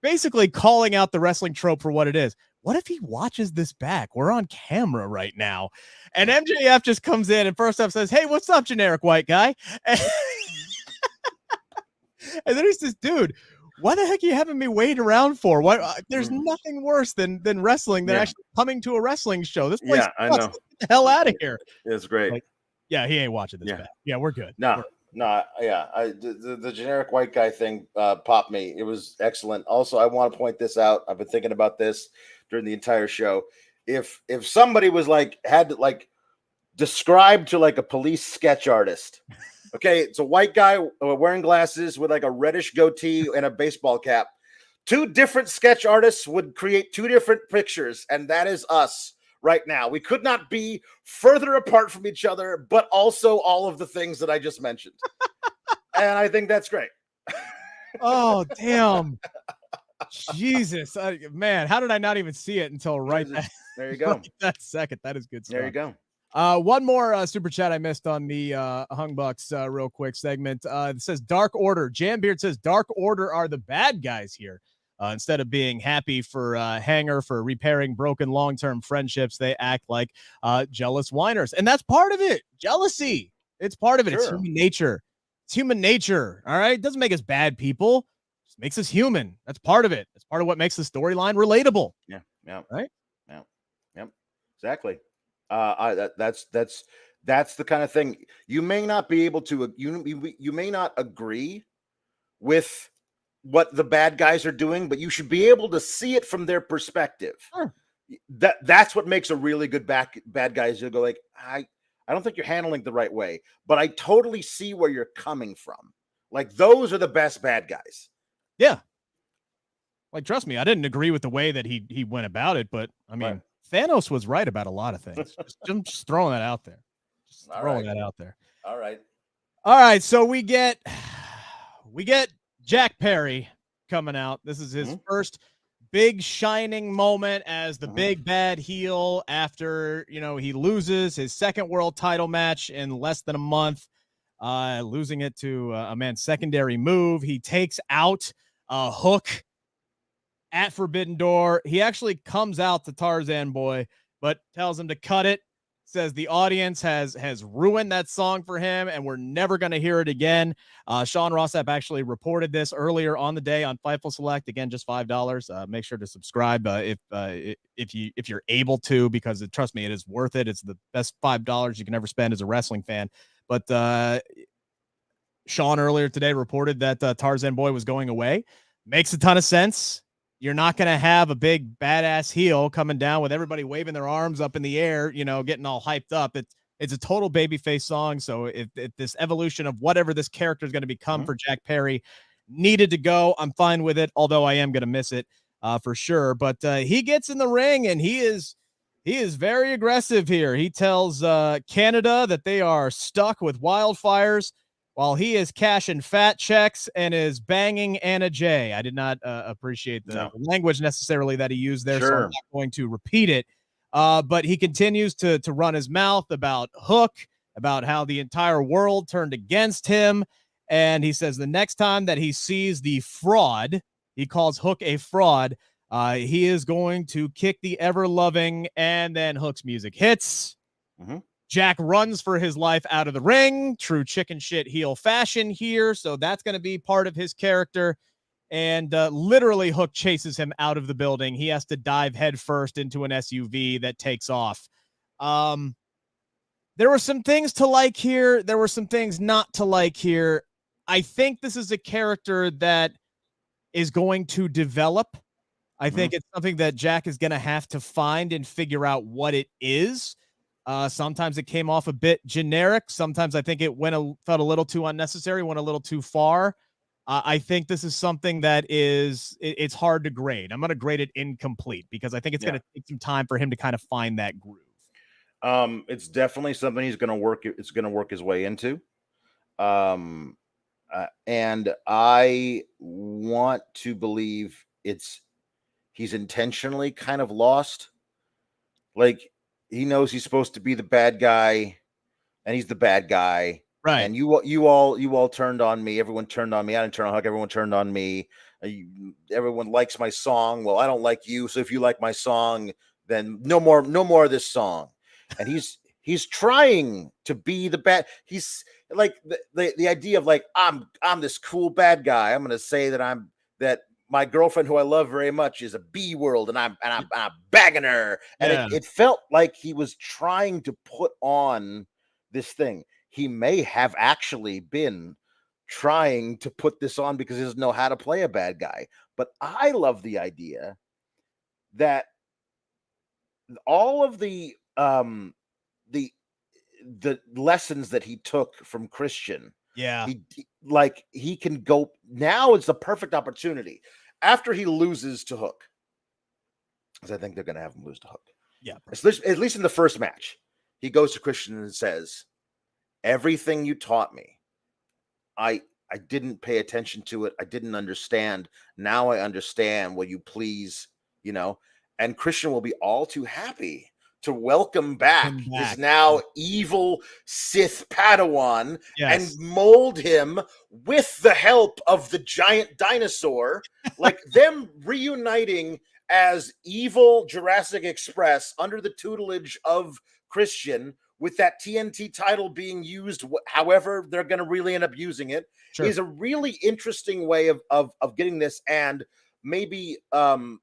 basically calling out the wrestling trope for what it is. What if he watches this back? We're on camera right now. And MJF just comes in and first up says, "Hey, what's up, generic white guy?" And then he says, "Dude, what the heck are you having me wait around for? What? There's nothing worse than wrestling than actually coming to a wrestling show. This place I know. Get the hell out of here." It's great. Like, he ain't watching this back. Yeah, we're good. No, the generic white guy thing popped me. It was excellent. Also, I want to point this out. I've been thinking about this during the entire show. If somebody was had to describe to a police sketch artist, okay, it's a white guy wearing glasses with a reddish goatee and a baseball cap. 2 different sketch artists would create 2 different pictures, and that is us right now. We could not be further apart from each other, but also all of the things that I just mentioned. And I think that's great. Oh, damn. Jesus, man, how did I not even see it until there you go. Right that second? That is good stuff. There you go. One more super chat I missed on the Hung Bucks real quick segment. It says Dark Order. Jambeard says Dark Order are the bad guys here. Instead of being happy for Hanger for repairing broken long-term friendships, they act like jealous whiners. And that's part of it. Jealousy. It's part of it. It's Sure. human nature. It's human nature. All right. It doesn't make us bad people. It just makes us human. That's part of it. That's part of what makes the storyline relatable. Yeah. Yeah. Right. Yeah. Yep. Exactly. That's the kind of thing you may not be able to, you may not agree with what the bad guys are doing, but you should be able to see it from their perspective. Sure. That's what makes a really good bad guys. You'll go like, I don't think you're handling it the right way, but I totally see where you're coming from. Like, those are the best bad guys. Yeah. Like, trust me, I didn't agree with the way that he went about it, but I mean, Right. Thanos was right about a lot of things. I'm just throwing that out there. Just All throwing right. that out there. All right. All right, so we get Jack Perry coming out. This is his first big shining moment as the big bad heel after, he loses his second world title match in less than a month, losing it to a man's secondary move. He takes out Hook at Forbidden Door. He actually comes out to Tarzan Boy, but tells him to cut it. Says the audience has ruined that song for him, and we're never going to hear it again. Sean Rossap actually reported this earlier on the day on Fightful Select. Again, just $5. Make sure to subscribe if you're able to, because trust me, it is worth it. It's the best $5 you can ever spend as a wrestling fan. But Sean earlier today reported that Tarzan Boy was going away. Makes a ton of sense. You're not going to have a big badass heel coming down with everybody waving their arms up in the air, getting all hyped up. It's a total babyface song. So if this evolution of whatever this character is going to become for Jack Perry needed to go, I'm fine with it. Although I am going to miss it for sure. But he gets in the ring and he is very aggressive here. He tells Canada that they are stuck with wildfires, while he is cashing fat checks and is banging Anna Jay. I did not appreciate the language necessarily that he used there, so I'm not going to repeat it. But he continues to run his mouth about Hook, about how the entire world turned against him. And he says the next time that he sees the fraud, he calls Hook a fraud, he is going to kick the ever-loving, and then Hook's music hits. Jack runs for his life out of the ring, true chicken shit heel fashion here. So that's going to be part of his character. And literally Hook chases him out of the building. He has to dive headfirst into an SUV that takes off. There were some things to like here. There were some things not to like here. I think this is a character that is going to develop. I think it's something that Jack is going to have to find and figure out what it is. Sometimes it came off a bit generic. Sometimes I think it felt a little too unnecessary, went a little too far. I think this is something that it's hard to grade. I'm going to grade it incomplete because I think it's going to take some time for him to kind of find that groove. It's definitely something he's going to work. It's going to work his way into. And I want to believe he's intentionally kind of lost. Like, he knows he's supposed to be the bad guy, and he's the bad guy. Right. And you all turned on me. Everyone turned on me. I didn't turn on Huck. Everyone turned on me. Everyone likes my song. Well, I don't like you. So if you like my song, then no more of this song. And he's trying to be the bad. He's like the idea of like, I'm this cool bad guy. I'm going to say that my girlfriend, who I love very much, is a B world, and I'm bagging her. And it felt like he was trying to put on this thing. He may have actually been trying to put this on because he doesn't know how to play a bad guy. But I love the idea that all of the lessons that he took from Christian, he can go now. It's the perfect opportunity after he loses to Hook, because I think they're going to have him lose to Hook. Yeah, at least in the first match, he goes to Christian and says, "Everything you taught me, I didn't pay attention to it. I didn't understand. Now I understand. Will you please, And Christian will be all too happy to welcome back his now evil Sith Padawan and mold him with the help of the giant dinosaur, like them reuniting as evil Jurassic Express under the tutelage of Christian with that TNT title being used, however they're going to really end up using it, is a really interesting way of getting this, and maybe that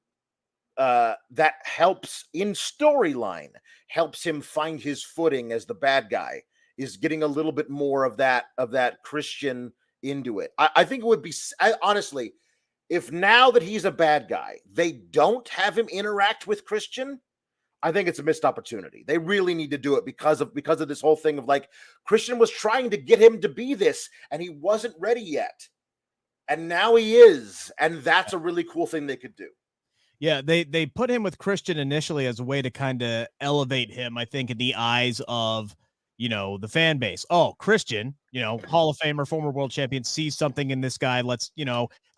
helps in storyline, helps him find his footing as the bad guy, is getting a little bit more of that Christian into it. I think it would be, honestly, if now that he's a bad guy, they don't have him interact with Christian, I think it's a missed opportunity. They really need to do it because of this whole thing of like Christian was trying to get him to be this and he wasn't ready yet. And now he is. And that's a really cool thing they could do. Yeah, they put him with Christian initially as a way to kind of elevate him, I think, in the eyes of, the fan base. Oh, Christian, Hall of Famer, former world champion, sees something in this guy. Let's,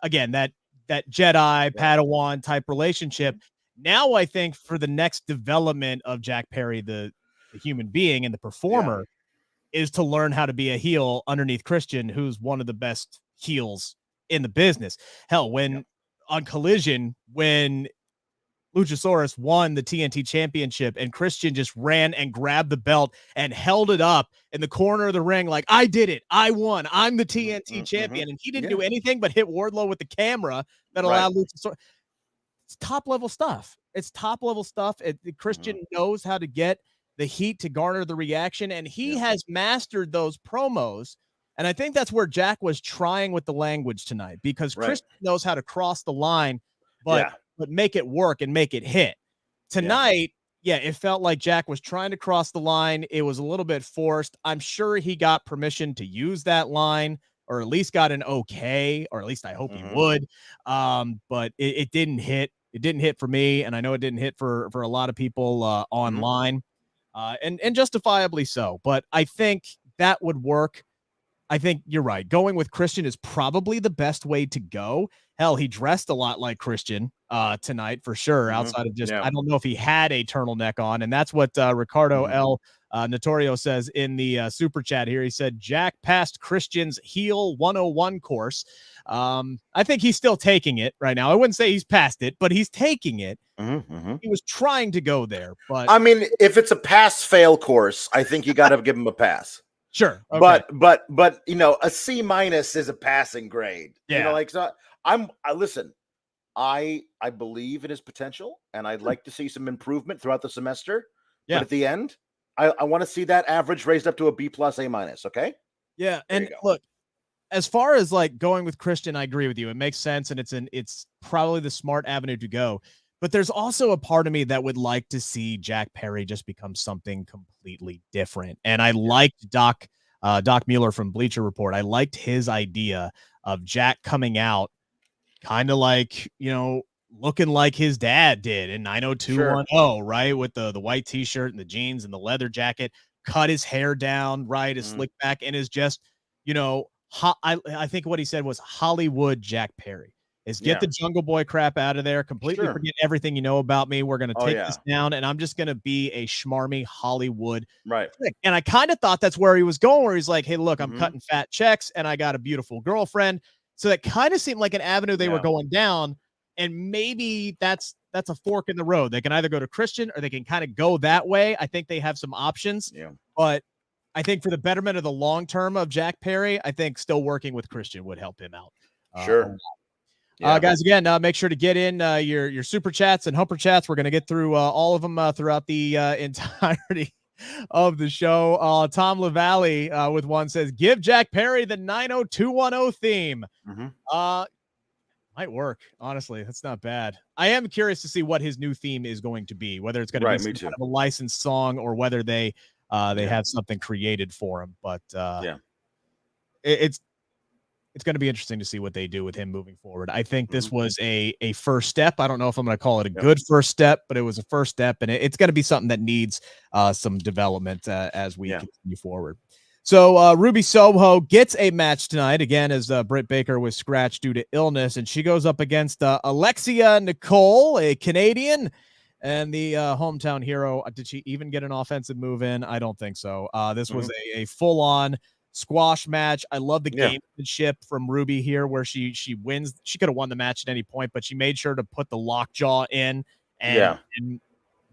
again, that Jedi Padawan type relationship. Now, I think for the next development of Jack Perry, the human being and the performer, is to learn how to be a heel underneath Christian, who's one of the best heels in the business. Hell, on Collision, when Luchasaurus won the TNT championship and Christian just ran and grabbed the belt and held it up in the corner of the ring like, I did it. I won. I'm the TNT champion. And he didn't do anything but hit Wardlow with the camera that allowed Luchasaurus. It's top-level stuff. Christian knows how to get the heat to garner the reaction, and he has mastered those promos. And I think that's where Jack was trying with the language tonight, because Christian knows how to cross the line, but make it work and make it hit. Tonight, it felt like Jack was trying to cross the line. It was a little bit forced. I'm sure he got permission to use that line, or at least got an okay, or at least I hope he would. But it didn't hit. It didn't hit for me, and I know it didn't hit for a lot of people online, and justifiably so. But I think that would work. I think you're right. Going with Christian is probably the best way to go. Hell, he dressed a lot like Christian tonight for sure. Outside of just, I don't know if he had a turtleneck on, and that's what Ricardo L. Notorio says in the super chat here. He said Jack passed Christian's heel 101 course. I think he's still taking it right now. I wouldn't say he's passed it, but he's taking it. He was trying to go there, but I mean, if it's a pass-fail course, I think you got to give him a pass. Sure, okay. But a C- is a passing grade. So listen. I believe in his potential, and I'd like to see some improvement throughout the semester. But at the end, I want to see that average raised up to a B+, A-. Okay. Yeah, and look, as far as like going with Christian, I agree with you. It makes sense, and it's probably the smart avenue to go. But there's also a part of me that would like to see Jack Perry just become something completely different. And I liked Doc Mueller from Bleacher Report. I liked his idea of Jack coming out kind of like, looking like his dad did in 90210, right? With the white t-shirt and the jeans and the leather jacket, cut his hair down, right? Is slicked back, and is just, I think what he said was Hollywood Jack Perry. Is get the Jungle Boy crap out of there, completely forget everything you know about me. We're going to take this down, and I'm just going to be a schmarmy Hollywood. Right. And I kind of thought that's where he was going, where he's like, hey, look, I'm cutting fat checks, and I got a beautiful girlfriend. So that kind of seemed like an avenue they were going down, and maybe that's a fork in the road. They can either go to Christian or they can kind of go that way. I think they have some options, but I think for the betterment of the long term of Jack Perry, I think still working with Christian would help him out. Guys, again, make sure to get in your super chats and humper chats. We're going to get through all of them throughout the entirety of the show. Tom LaValle with one says, give Jack Perry the 90210 theme. Might work. Honestly, that's not bad. I am curious to see what his new theme is going to be, whether it's going to be some kind of a licensed song or whether they have something created for him. But it's going to be interesting to see what they do with him moving forward. I think this was a first step. I don't know if I'm going to call it a good first step, but it was a first step, and it's going to be something that needs some development as we continue forward. So Ruby Soho gets a match tonight, again, as Britt Baker was scratched due to illness, and she goes up against Alexia Nicole, a Canadian, and the hometown hero. Did she even get an offensive move in? I don't think so. This was a full-on squash match. I love the gamesmanship from Ruby here, where she wins. She could have won the match at any point, but she made sure to put the lockjaw in and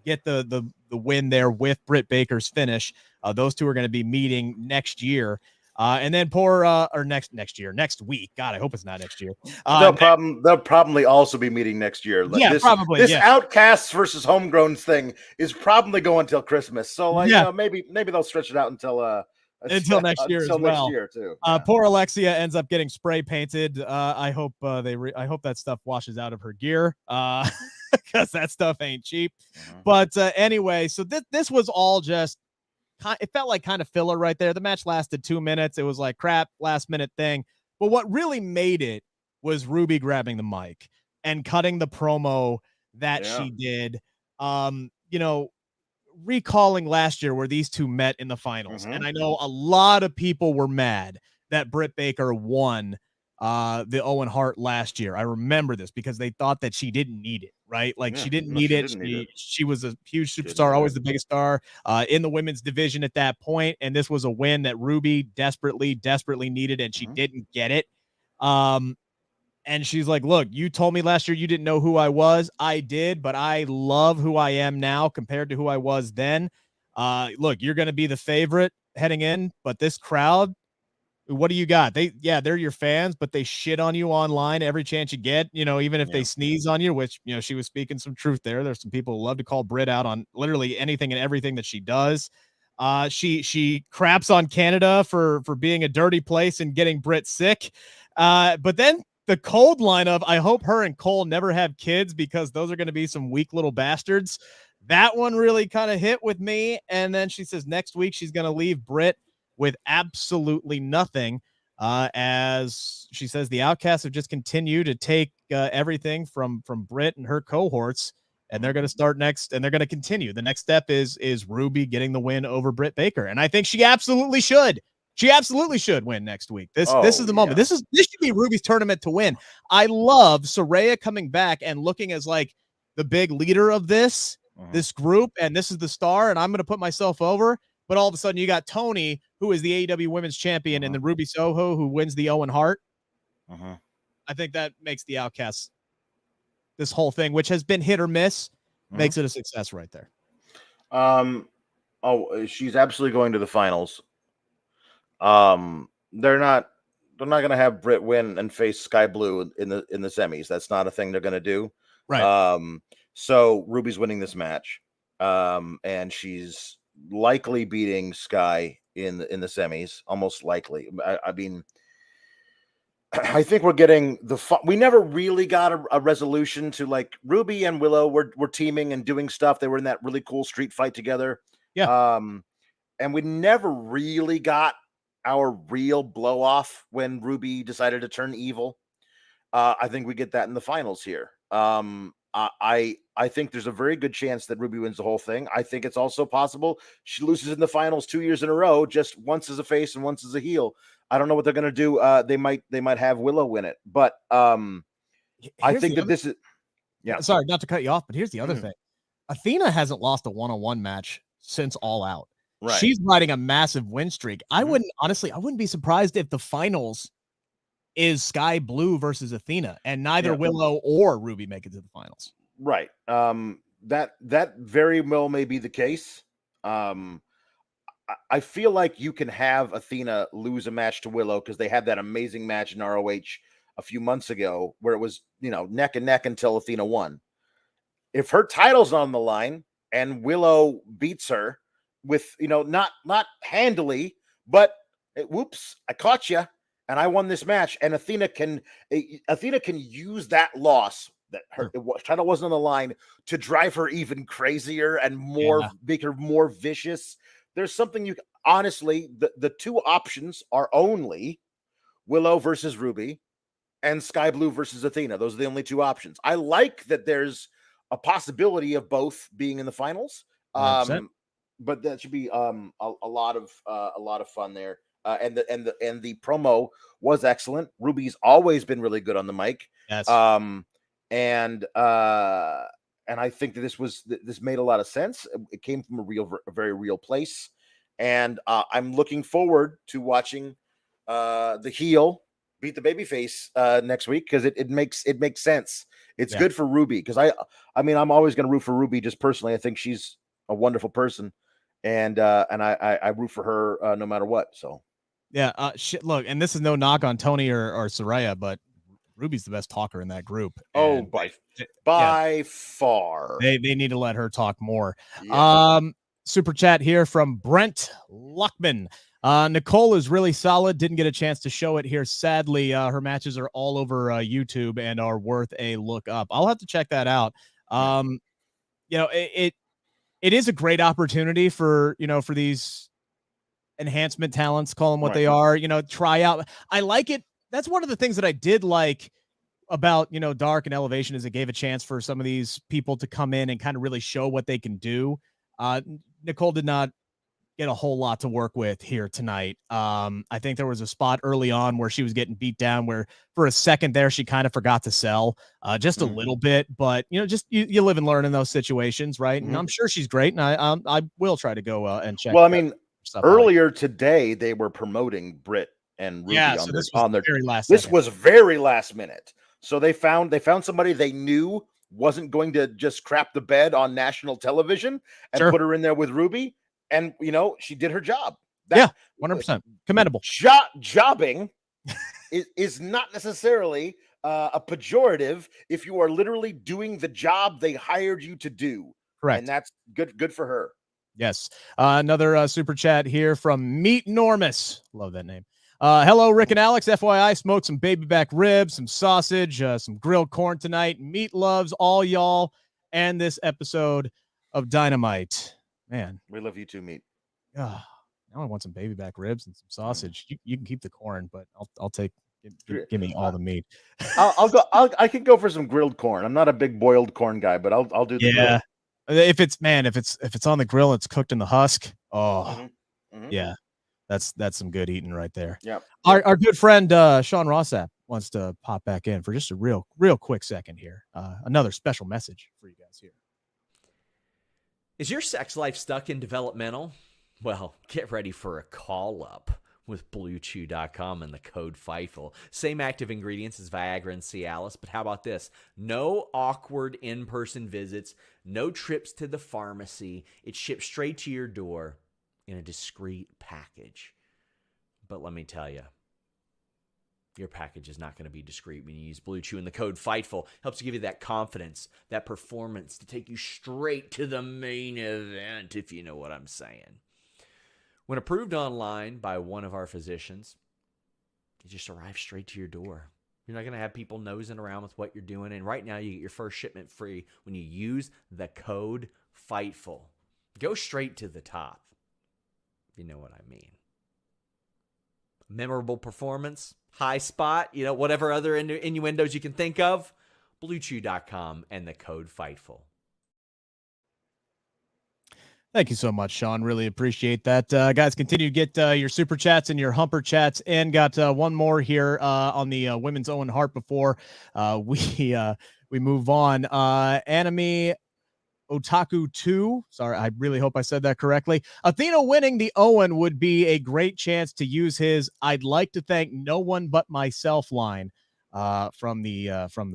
get the win there with Britt Baker's finish. Those two are going to be meeting next year. And then next week. God, I hope it's not next year. They'll probably also be meeting next year. Yeah, probably. This Outcasts versus Homegrowns thing is probably going till Christmas. So maybe they'll stretch it out until next year until as well. Next year too. Yeah. Poor Alexia ends up getting spray painted. I hope I hope that stuff washes out of her gear because that stuff ain't cheap. Mm-hmm. But anyway, so this was all just. It felt like kind of filler right there. The match lasted 2 minutes. It was like crap, last minute thing. But what really made it was Ruby grabbing the mic and cutting the promo that she did. Recalling last year where these two met in the finals. And I know a lot of people were mad that Britt Baker won the Owen Hart last year. I remember this because they thought that she didn't need it, right? Like she didn't need it. She was a huge superstar, always the biggest star in the women's division at that point. And this was a win that Ruby desperately needed, and she didn't get it. And she's like, look, you told me last year you didn't know who I was. I did, but I love who I am now compared to who I was then. Look, you're going to be the favorite heading in, but this crowd, what do you got? They're your fans, but they shit on you online every chance you get, even if they sneeze on you, which, she was speaking some truth there. There's some people who love to call Britt out on literally anything and everything that she does. She craps on Canada for being a dirty place and getting Britt sick. But then the cold line of, I hope her and Cole never have kids because those are going to be some weak little bastards. That one really kind of hit with me. And then she says next week she's going to leave Britt with absolutely nothing. As she says, the Outcasts have just continued to take everything from Britt and her cohorts, and they're going to start next, and they're going to continue. The next step is Ruby getting the win over Britt Baker, and I think she absolutely should. She absolutely should win next week. This is the moment. This should be Ruby's tournament to win. I love Saraya coming back and looking as like the big leader of this group, and this is the star, and I'm going to put myself over. But all of a sudden, you got Tourney, who is the AEW Women's Champion, and then Ruby Soho, who wins the Owen Hart. I think that makes the Outcasts, this whole thing, which has been hit or miss, makes it a success right there. She's absolutely going to the finals. They're not going to have Britt win and face Sky Blue in the semis. That's not a thing they're going to do. Right. So Ruby's winning this match. And she's likely beating Sky in the semis, almost likely. I mean, I think we're getting we never really got a resolution to, like, Ruby and Willow were teaming and doing stuff. They were in that really cool street fight together. Yeah. And we never really got our real blow off when Ruby decided to turn evil. I think we get that in the finals here. I think there's a very good chance that Ruby wins the whole thing. I think it's also possible she loses in the finals 2 years in a row, just once as a face and once as a heel. I don't know what they're going to do. They might have Willow win it, but I think that this is. Yeah. Sorry, not to cut you off, but here's the other thing. Athena hasn't lost a one-on-one match since All Out. Right. She's riding a massive win streak. I wouldn't be surprised if the finals is Sky Blue versus Athena, and neither Willow or Ruby make it to the finals. Right. That very well may be the case. I feel like you can have Athena lose a match to Willow because they had that amazing match in ROH a few months ago where it was, neck and neck until Athena won. If her title's on the line and Willow beats her with, not handily, but whoops, I caught you and I won this match, and Athena can use that loss that her title wasn't on the line to drive her even crazier and make her more vicious. There's something honestly, the two options are only Willow versus Ruby and Sky Blue versus Athena. Those are the only two options. I like that there's a possibility of both being in the finals. But that should be a lot of fun there. And the promo was excellent. Ruby's always been really good on the mic. Yes. And I think that this made a lot of sense. It came from a very real place, and I'm looking forward to watching the heel beat the babyface next week because it makes sense. It's Yeah. good for Ruby because I mean I'm always going to root for Ruby just personally. I think she's a wonderful person, and I root for her no matter what. So Yeah. Look, and this is no knock on Tony or Saraya, but Ruby's the best talker in that group. oh, And by far, they need to let her talk more. Yeah. Super chat here from Brent Luckman. Nicole is really solid. Didn't get a chance to show it here. Sadly, her matches are all over YouTube and are worth a look up. I'll have to check that out. You know, it is a great opportunity for, you know, for these enhancement talents, call them what they are, you know, try out. I like it. That's one of the things that I did like about, you know, Dark and Elevation is it gave a chance for some of these people to come in and kind of really show what they can do. Nicole did not get a whole lot to work with here tonight. I think there was a spot early on where she was getting beat down where for a second there, she kind of forgot to sell just a little bit, but you know, just you live and learn in those situations. Right. And I'm sure she's great. And I will try to go and check. Well, I mean, earlier today, they were promoting Britt and Ruby on their very last this second. was very last minute. So they found somebody they knew wasn't going to just crap the bed on national television and put her in there with Ruby. And, you know, she did her job. 100%. Commendable. Jobbing is not necessarily a pejorative if you are literally doing the job they hired you to do. Correct. And that's good for her. Yes. Another super chat here from Meat Normus. Love that name. Hello, Rick and Alex. FYI, smoked some baby back ribs, some sausage, some grilled corn tonight. Meat loves all y'all and this episode of Dynamite. Man, we love you too, Meat. Now I want some baby back ribs and some sausage. You can keep the corn, but I'll take. Give me all the meat. I'll go. I can go for some grilled corn. I'm not a big boiled corn guy, but I'll do the grill. If it's on the grill, it's cooked in the husk. Oh, yeah. That's some good eating right there. Yeah. Our good friend Sean Rossap wants to pop back in for just a real quick second here. Another special message for you guys here. Is your sex life stuck in developmental? Well, get ready for a call up with BlueChew.com and the code FIGHTFUL. Same active ingredients as Viagra and Cialis, but how about this? No awkward in-person visits, no trips to the pharmacy. It's shipped straight to your door in a discreet package. But let me tell you, your package is not going to be discreet when you use Blue Chew, and the code FIGHTFUL helps give you that confidence, that performance to take you straight to the main event, if you know what I'm saying. When approved online by one of our physicians, it just arrives straight to your door. You're not going to have people nosing around with what you're doing, and right now you get your first shipment free when you use the code FIGHTFUL. Go straight to the top, if you know what I mean. Memorable performance, high spot, you know, whatever other innuendos you can think of, BlueChew.com and the code FIGHTFUL. Thank you so much, Sean. Really appreciate that. Guys, continue to get your super chats and your humper chats. And got one more here on the women's Owen Hart before we move on. Anime Otaku 2. Sorry, I really hope I said that correctly. Athena winning the Owen would be a great chance to use his "I'd like to thank no one but myself" line from the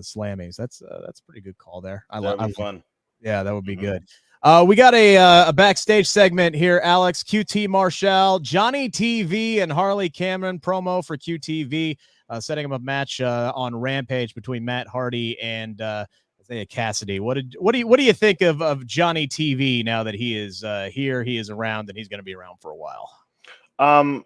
Slammies. That's a pretty good call there. That'd be fun. Yeah, that would be good. We got a backstage segment here, Alex. QT Marshall, Johnny TV, and Harley Cameron promo for QTV, setting up a match on Rampage between Matt Hardy and Isaiah Cassidy. What do you think of Johnny TV now that he is here, he is around, and he's going to be around for a while? I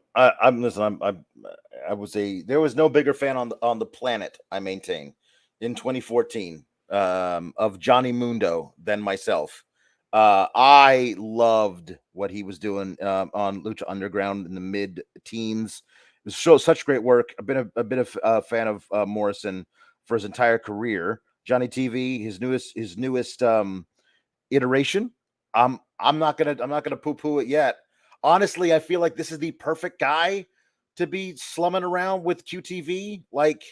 would say there was no bigger fan on the planet, I maintain, in 2014 of Johnny Mundo than myself. I loved what he was doing on Lucha Underground in the mid-teens. It was such great work. I've been a bit of a fan of Morrison for his entire career. Johnny TV, his newest iteration. I'm not gonna poo-poo it yet. Honestly, I feel like this is the perfect guy to be slumming around with QTV. Like,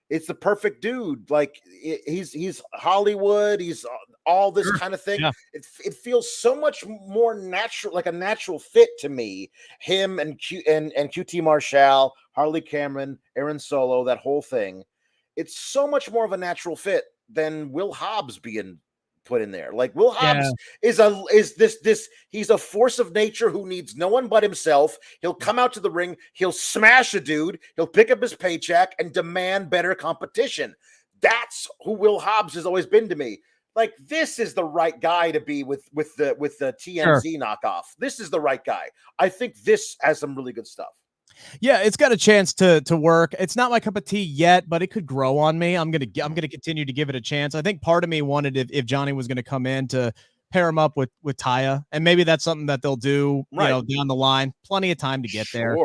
It's the perfect dude. Like he's Hollywood. He's all this kind of thing. Yeah. It feels so much more natural, like a natural fit to me. Him and QT Marshall, Harley Cameron, Aaron Solo, that whole thing. It's so much more of a natural fit than Will Hobbs being put in there. Like Will Hobbs is he's a force of nature who needs no one but himself. He'll come out to the ring, he'll smash a dude, he'll pick up his paycheck and demand better competition. That's who Will Hobbs has always been to me. Like, this is the right guy to be with the TMZ knockoff. This is the right guy. I think this has some really good stuff. Yeah, it's got a chance to work. It's not my cup of tea yet, but it could grow on me. I'm gonna continue to give it a chance. I think part of me wanted if Johnny was going to come in to pair him up with Taya, and maybe that's something that they'll do, down the line. Plenty of time to get there.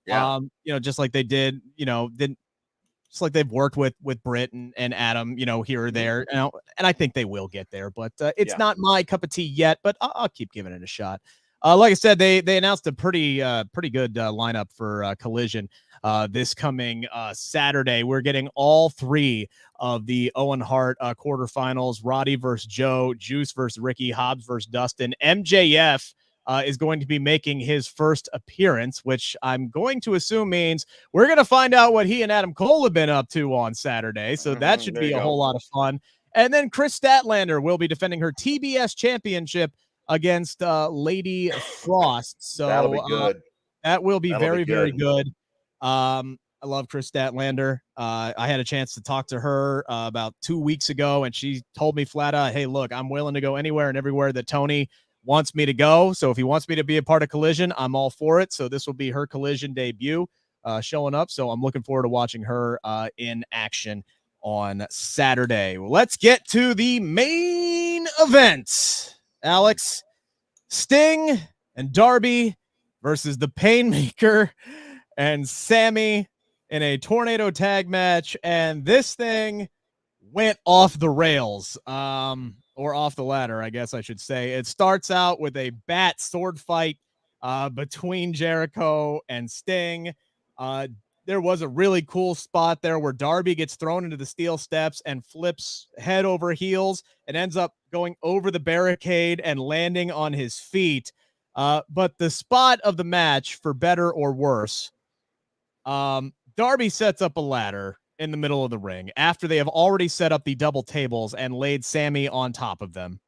Yeah. Just like they did, just like they've worked with Britt and Adam, here or there, and I think they will get there. But it's not my cup of tea yet. But I'll keep giving it a shot. Like I said, they announced a pretty good lineup for Collision this coming Saturday. We're getting all three of the Owen Hart quarterfinals: Roddy versus Joe, Juice versus Ricky, Hobbs versus Dustin. MJF is going to be making his first appearance, which I'm going to assume means we're going to find out what he and Adam Cole have been up to on Saturday. So that should be a whole lot of fun. And then Chris Statlander will be defending her TBS championship against Lady Frost. So that'll be good. That will be very good. I love Chris Statlander. I had a chance to talk to her about 2 weeks ago, and she told me flat out, hey, look, I'm willing to go anywhere and everywhere that Tony wants me to go. So if he wants me to be a part of Collision, I'm all for it. So this will be her Collision debut showing up. So I'm looking forward to watching her in action on Saturday. Well, let's get to the main event. Alex, Sting and Darby versus the Painmaker and Sammy in a tornado tag match. And this thing went off the rails, or off the ladder, I guess I should say. It starts out with a bat sword fight between Jericho and Sting. There was a really cool spot there where Darby gets thrown into the steel steps and flips head over heels and ends up going over the barricade and landing on his feet. But the spot of the match, for better or worse, Darby sets up a ladder in the middle of the ring after they have already set up the double tables and laid Sammy on top of them.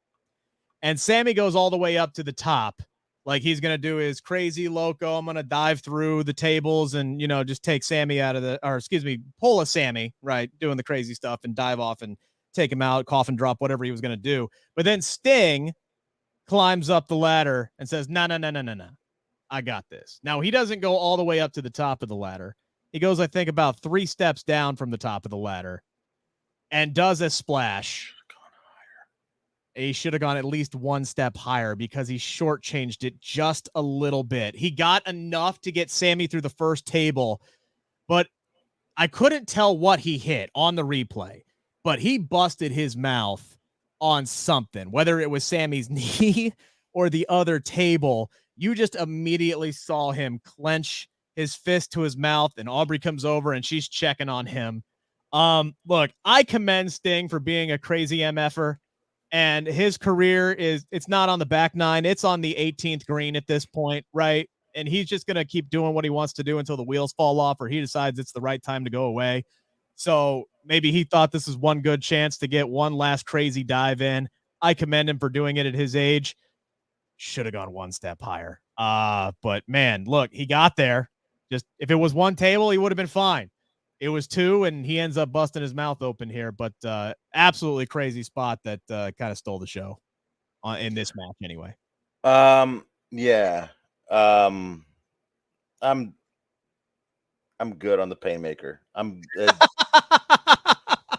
And Sammy goes all the way up to the top. Like he's going to do his crazy loco. I'm going to dive through the tables and, just take Sammy out of pull a Sammy, right? Doing the crazy stuff and dive off and take him out, coffin drop, whatever he was going to do. But then Sting climbs up the ladder and says, no, I got this. Now he doesn't go all the way up to the top of the ladder. He goes, I think, about 3 steps down from the top of the ladder and does a splash. He should have gone at least 1 step higher because he shortchanged it just a little bit. He got enough to get Sammy through the first table, but I couldn't tell what he hit on the replay, but he busted his mouth on something, whether it was Sammy's knee or the other table. You just immediately saw him clench his fist to his mouth, and Aubrey comes over and she's checking on him. Look, I commend Sting for being a crazy MFer. And his career it's not on the back nine. It's on the 18th green at this point, right? And he's just going to keep doing what he wants to do until the wheels fall off or he decides it's the right time to go away. So maybe he thought this is one good chance to get one last crazy dive in. I commend him for doing it at his age. Should have gone 1 step higher. But man, look, he got there. Just if it was 1 table, he would have been fine. It was 2, and he ends up busting his mouth open here. But absolutely crazy spot that kind of stole the show in this match anyway. Yeah. I'm good on the Painmaker.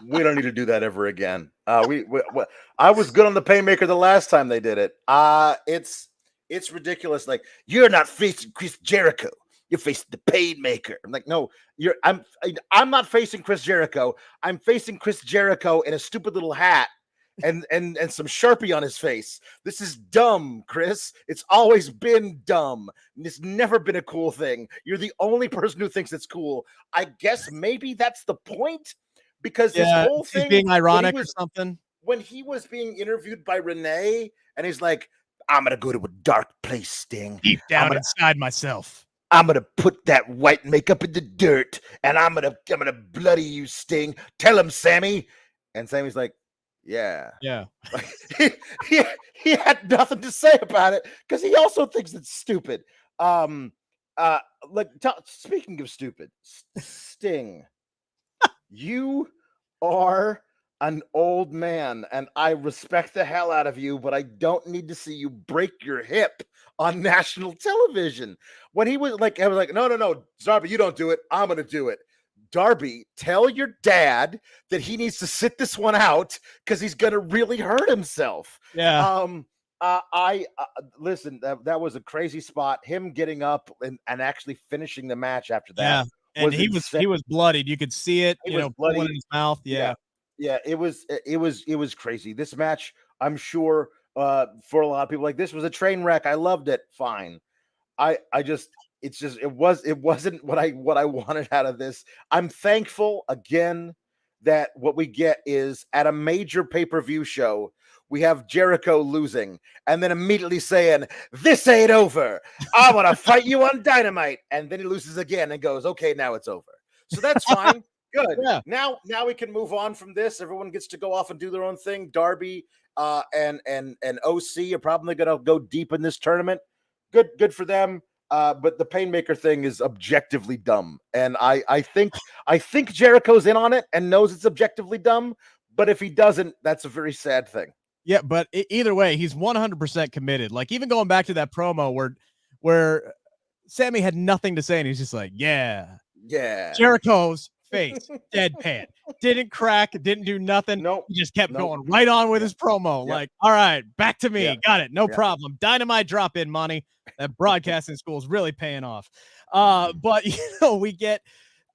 We don't need to do that ever again. I was good on the Painmaker the last time they did it. It's ridiculous. Like, you're not facing Chris Jericho. You're facing the Painmaker. I'm like, no, I'm not facing Chris Jericho. I'm facing Chris Jericho in a stupid little hat and some Sharpie on his face. This is dumb, Chris. It's always been dumb. It's never been a cool thing. You're the only person who thinks it's cool. I guess maybe that's the point. because this whole he's thing being ironic or something. When he was being interviewed by Renee, and he's like, "I'm gonna go to a dark place, Sting. Deep down inside myself. I'm gonna put that white makeup in the dirt, and I'm gonna bloody you, Sting. Tell him, Sammy." And Sammy's like, "Yeah." Like, he had nothing to say about it because he also thinks it's stupid. Speaking of stupid, Sting, you are an old man, and I respect the hell out of you, but I don't need to see you break your hip on national television. When he was like, I was like, no, Darby, you don't do it. I'm gonna do it. Darby, tell your dad that he needs to sit this one out because he's gonna really hurt himself. Yeah. Listen, that was a crazy spot. Him getting up and actually finishing the match after that. Yeah. And he was bloodied. You could see it, bloody in his mouth. Yeah. Yeah, it was crazy. This match, I'm sure, for a lot of people, like, this was a train wreck. I loved it. Fine. It wasn't what I wanted out of this. I'm thankful again that what we get is at a major pay-per-view show, we have Jericho losing and then immediately saying, "This ain't over. I'm gonna fight you on Dynamite," and then he loses again and goes, "Okay, now it's over." So that's fine. Good. Yeah. Now we can move on from this. Everyone gets to go off and do their own thing. Darby and OC are probably going to go deep in this tournament. Good for them. But the Painmaker thing is objectively dumb, and I think Jericho's in on it and knows it's objectively dumb. But if he doesn't, that's a very sad thing. Yeah, but either way, he's 100% committed. Like, even going back to that promo where Sammy had nothing to say, and he's just like, yeah. Jericho's face, deadpan, didn't crack, didn't do nothing. Nope. He just kept going right on with his promo. Yep. Like, all right, back to me. Yep. Got it. No problem. Dynamite drop in money. That broadcasting school is really paying off. But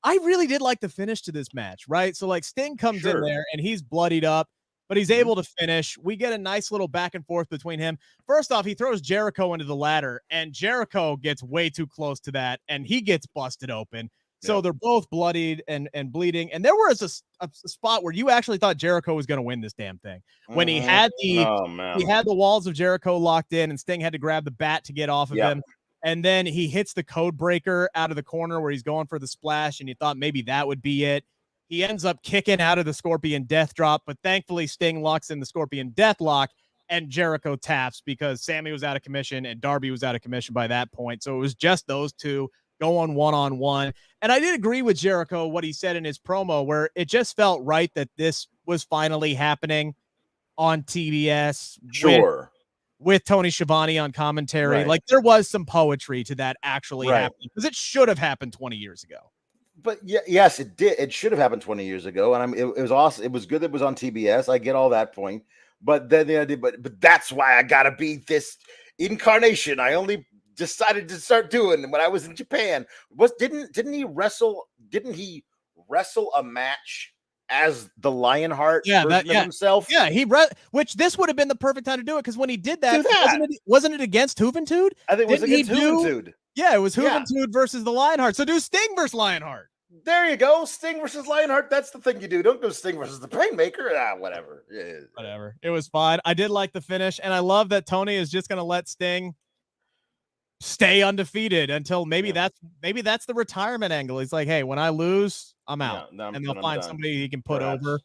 I really did like the finish to this match, right? So, like, Sting comes in there and he's bloodied up, but he's able to finish. We get a nice little back and forth between him. First off, he throws Jericho into the ladder, and Jericho gets way too close to that, and he gets busted open. So they're both bloodied and bleeding. And there was a spot where you actually thought Jericho was going to win this damn thing. When he had the walls of Jericho locked in, and Sting had to grab the bat to get off of him. And then he hits the code breaker out of the corner where he's going for the splash, and you thought maybe that would be it. He ends up kicking out of the Scorpion Death Drop, but thankfully Sting locks in the Scorpion Death Lock, and Jericho taps because Sammy was out of commission and Darby was out of commission by that point. So it was just those two going one-on-one. And I did agree with Jericho, what he said in his promo, where it just felt right that this was finally happening on TBS. With Tony Schiavone on commentary. Right. Like, there was some poetry to that actually happening, because it should have happened 20 years ago. But yes, it did. It should have happened 20 years ago. And it was awesome. It was good that it was on TBS. I get all that point. But then but that's why I gotta be this incarnation. I only decided to start doing when I was in Japan. Didn't he wrestle a match as the Lionheart version of himself? Yeah, which this would have been the perfect time to do it, because when he did that, wasn't it against Juventud? I think it was against Juventud. Yeah, it was Juventud versus the Lionheart. So do Sting versus Lionheart. There you go. Sting versus Lionheart. That's the thing you do. Don't go Sting versus the Painmaker. Whatever. Yeah. Whatever. It was fine. I did like the finish, and I love that Tony is just going to let Sting stay undefeated until maybe that's the retirement angle. He's like, hey, when I lose, I'm out, and they'll find somebody he can put over,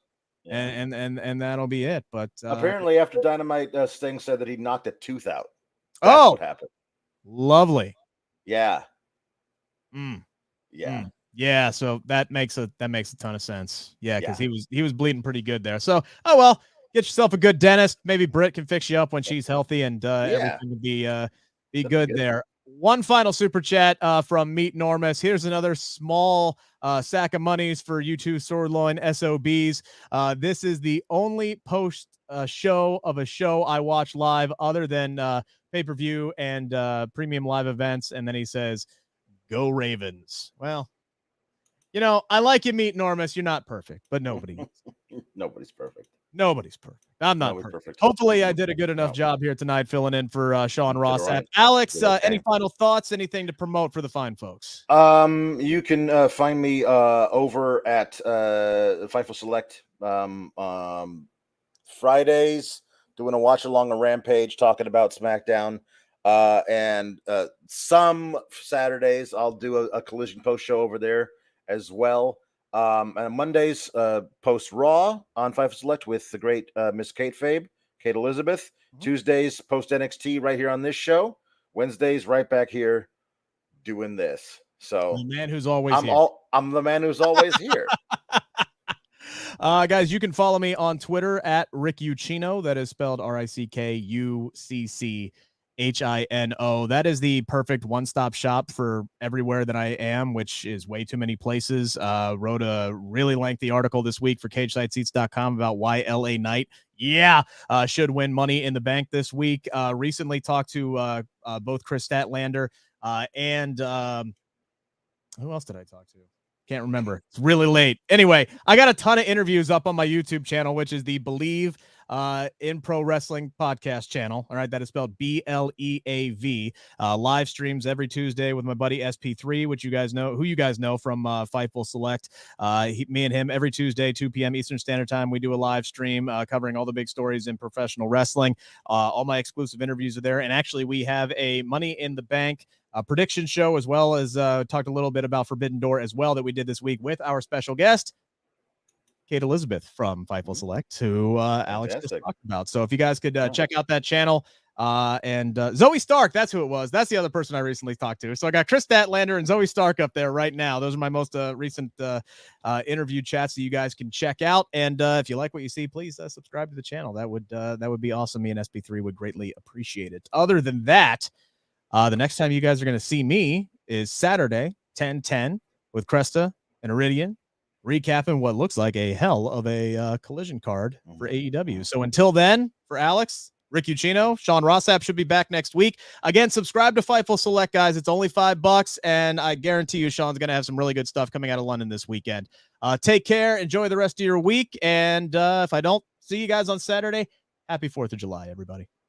and that'll be it. But apparently, after Dynamite, Sting said that he knocked a tooth out. That's what happened. Lovely. Yeah. Yeah. So that makes a ton of sense. Yeah, because he was bleeding pretty good there. So well, get yourself a good dentist. Maybe Britt can fix you up when she's healthy, and everything will be good there. One final super chat from Meet Normus. Here's another small sack of monies for you two Swordloin SOBs. This is the only post show of a show I watch live other than pay-per-view and premium live events. And then he says, "Go Ravens." Well, I like you, Meet Normus. You're not perfect, but nobody is. Nobody's perfect. Nobody's perfect. I'm not Nobody's perfect. Hopefully, I did a good enough job here tonight filling in for Sean Ross. Right. Alex, okay. Any final thoughts? Anything to promote for the fine folks? You can find me over at Fightful Select Fridays, doing a watch along a Rampage, talking about SmackDown. And some Saturdays I'll do a Collision post show over there as well. And Mondays post Raw on Fightful Select with the great Miss Kate Elizabeth. Mm-hmm. Tuesdays post NXT right here on this show. Wednesdays right back here doing this. So the man who's always here. I'm the man who's always here. Guys, you can follow me on Twitter at Rick Ucchino. That is spelled RICKUCCHINO. That is the perfect one-stop shop for everywhere that I am, which is way too many places. Wrote a really lengthy article this week for CageSideSeats.com about why LA Knight should win Money in the Bank this week. Recently talked to both Chris Statlander and who else did I talk to? Can't remember. It's really late. Anyway, I got a ton of interviews up on my YouTube channel, which is the Believe in Pro Wrestling podcast channel. All right. That is spelled BLEAV. Live streams every Tuesday with my buddy SP3, who you guys know from Fightful Select. Me and him every Tuesday, 2 p.m. Eastern Standard Time. We do a live stream covering all the big stories in professional wrestling. All my exclusive interviews are there. And actually, we have a Money in the Bank prediction show, as well as talked a little bit about Forbidden Door as well, that we did this week with our special guest, Kate Elizabeth from Fightful Select, who Alex just talked about. So if you guys could check out that channel, and Zoe Stark, that's who it was. That's the other person I recently talked to. So I got Chris Statlander and Zoe Stark up there right now. Those are my most recent interview chats that you guys can check out. And if you like what you see, please subscribe to the channel. That would be awesome. Me and SP3 would greatly appreciate it. Other than that, the next time you guys are going to see me is Saturday, 10/10, with Cresta and Iridian, recapping what looks like a hell of a collision card for AEW. So until then, for Alex, Rick Ucchino, Sean Rossap should be back next week. Again, subscribe to Fightful Select, guys. It's only $5, and I guarantee you Sean's going to have some really good stuff coming out of London this weekend. Take care. Enjoy the rest of your week. And if I don't see you guys on Saturday, happy 4th of July, everybody.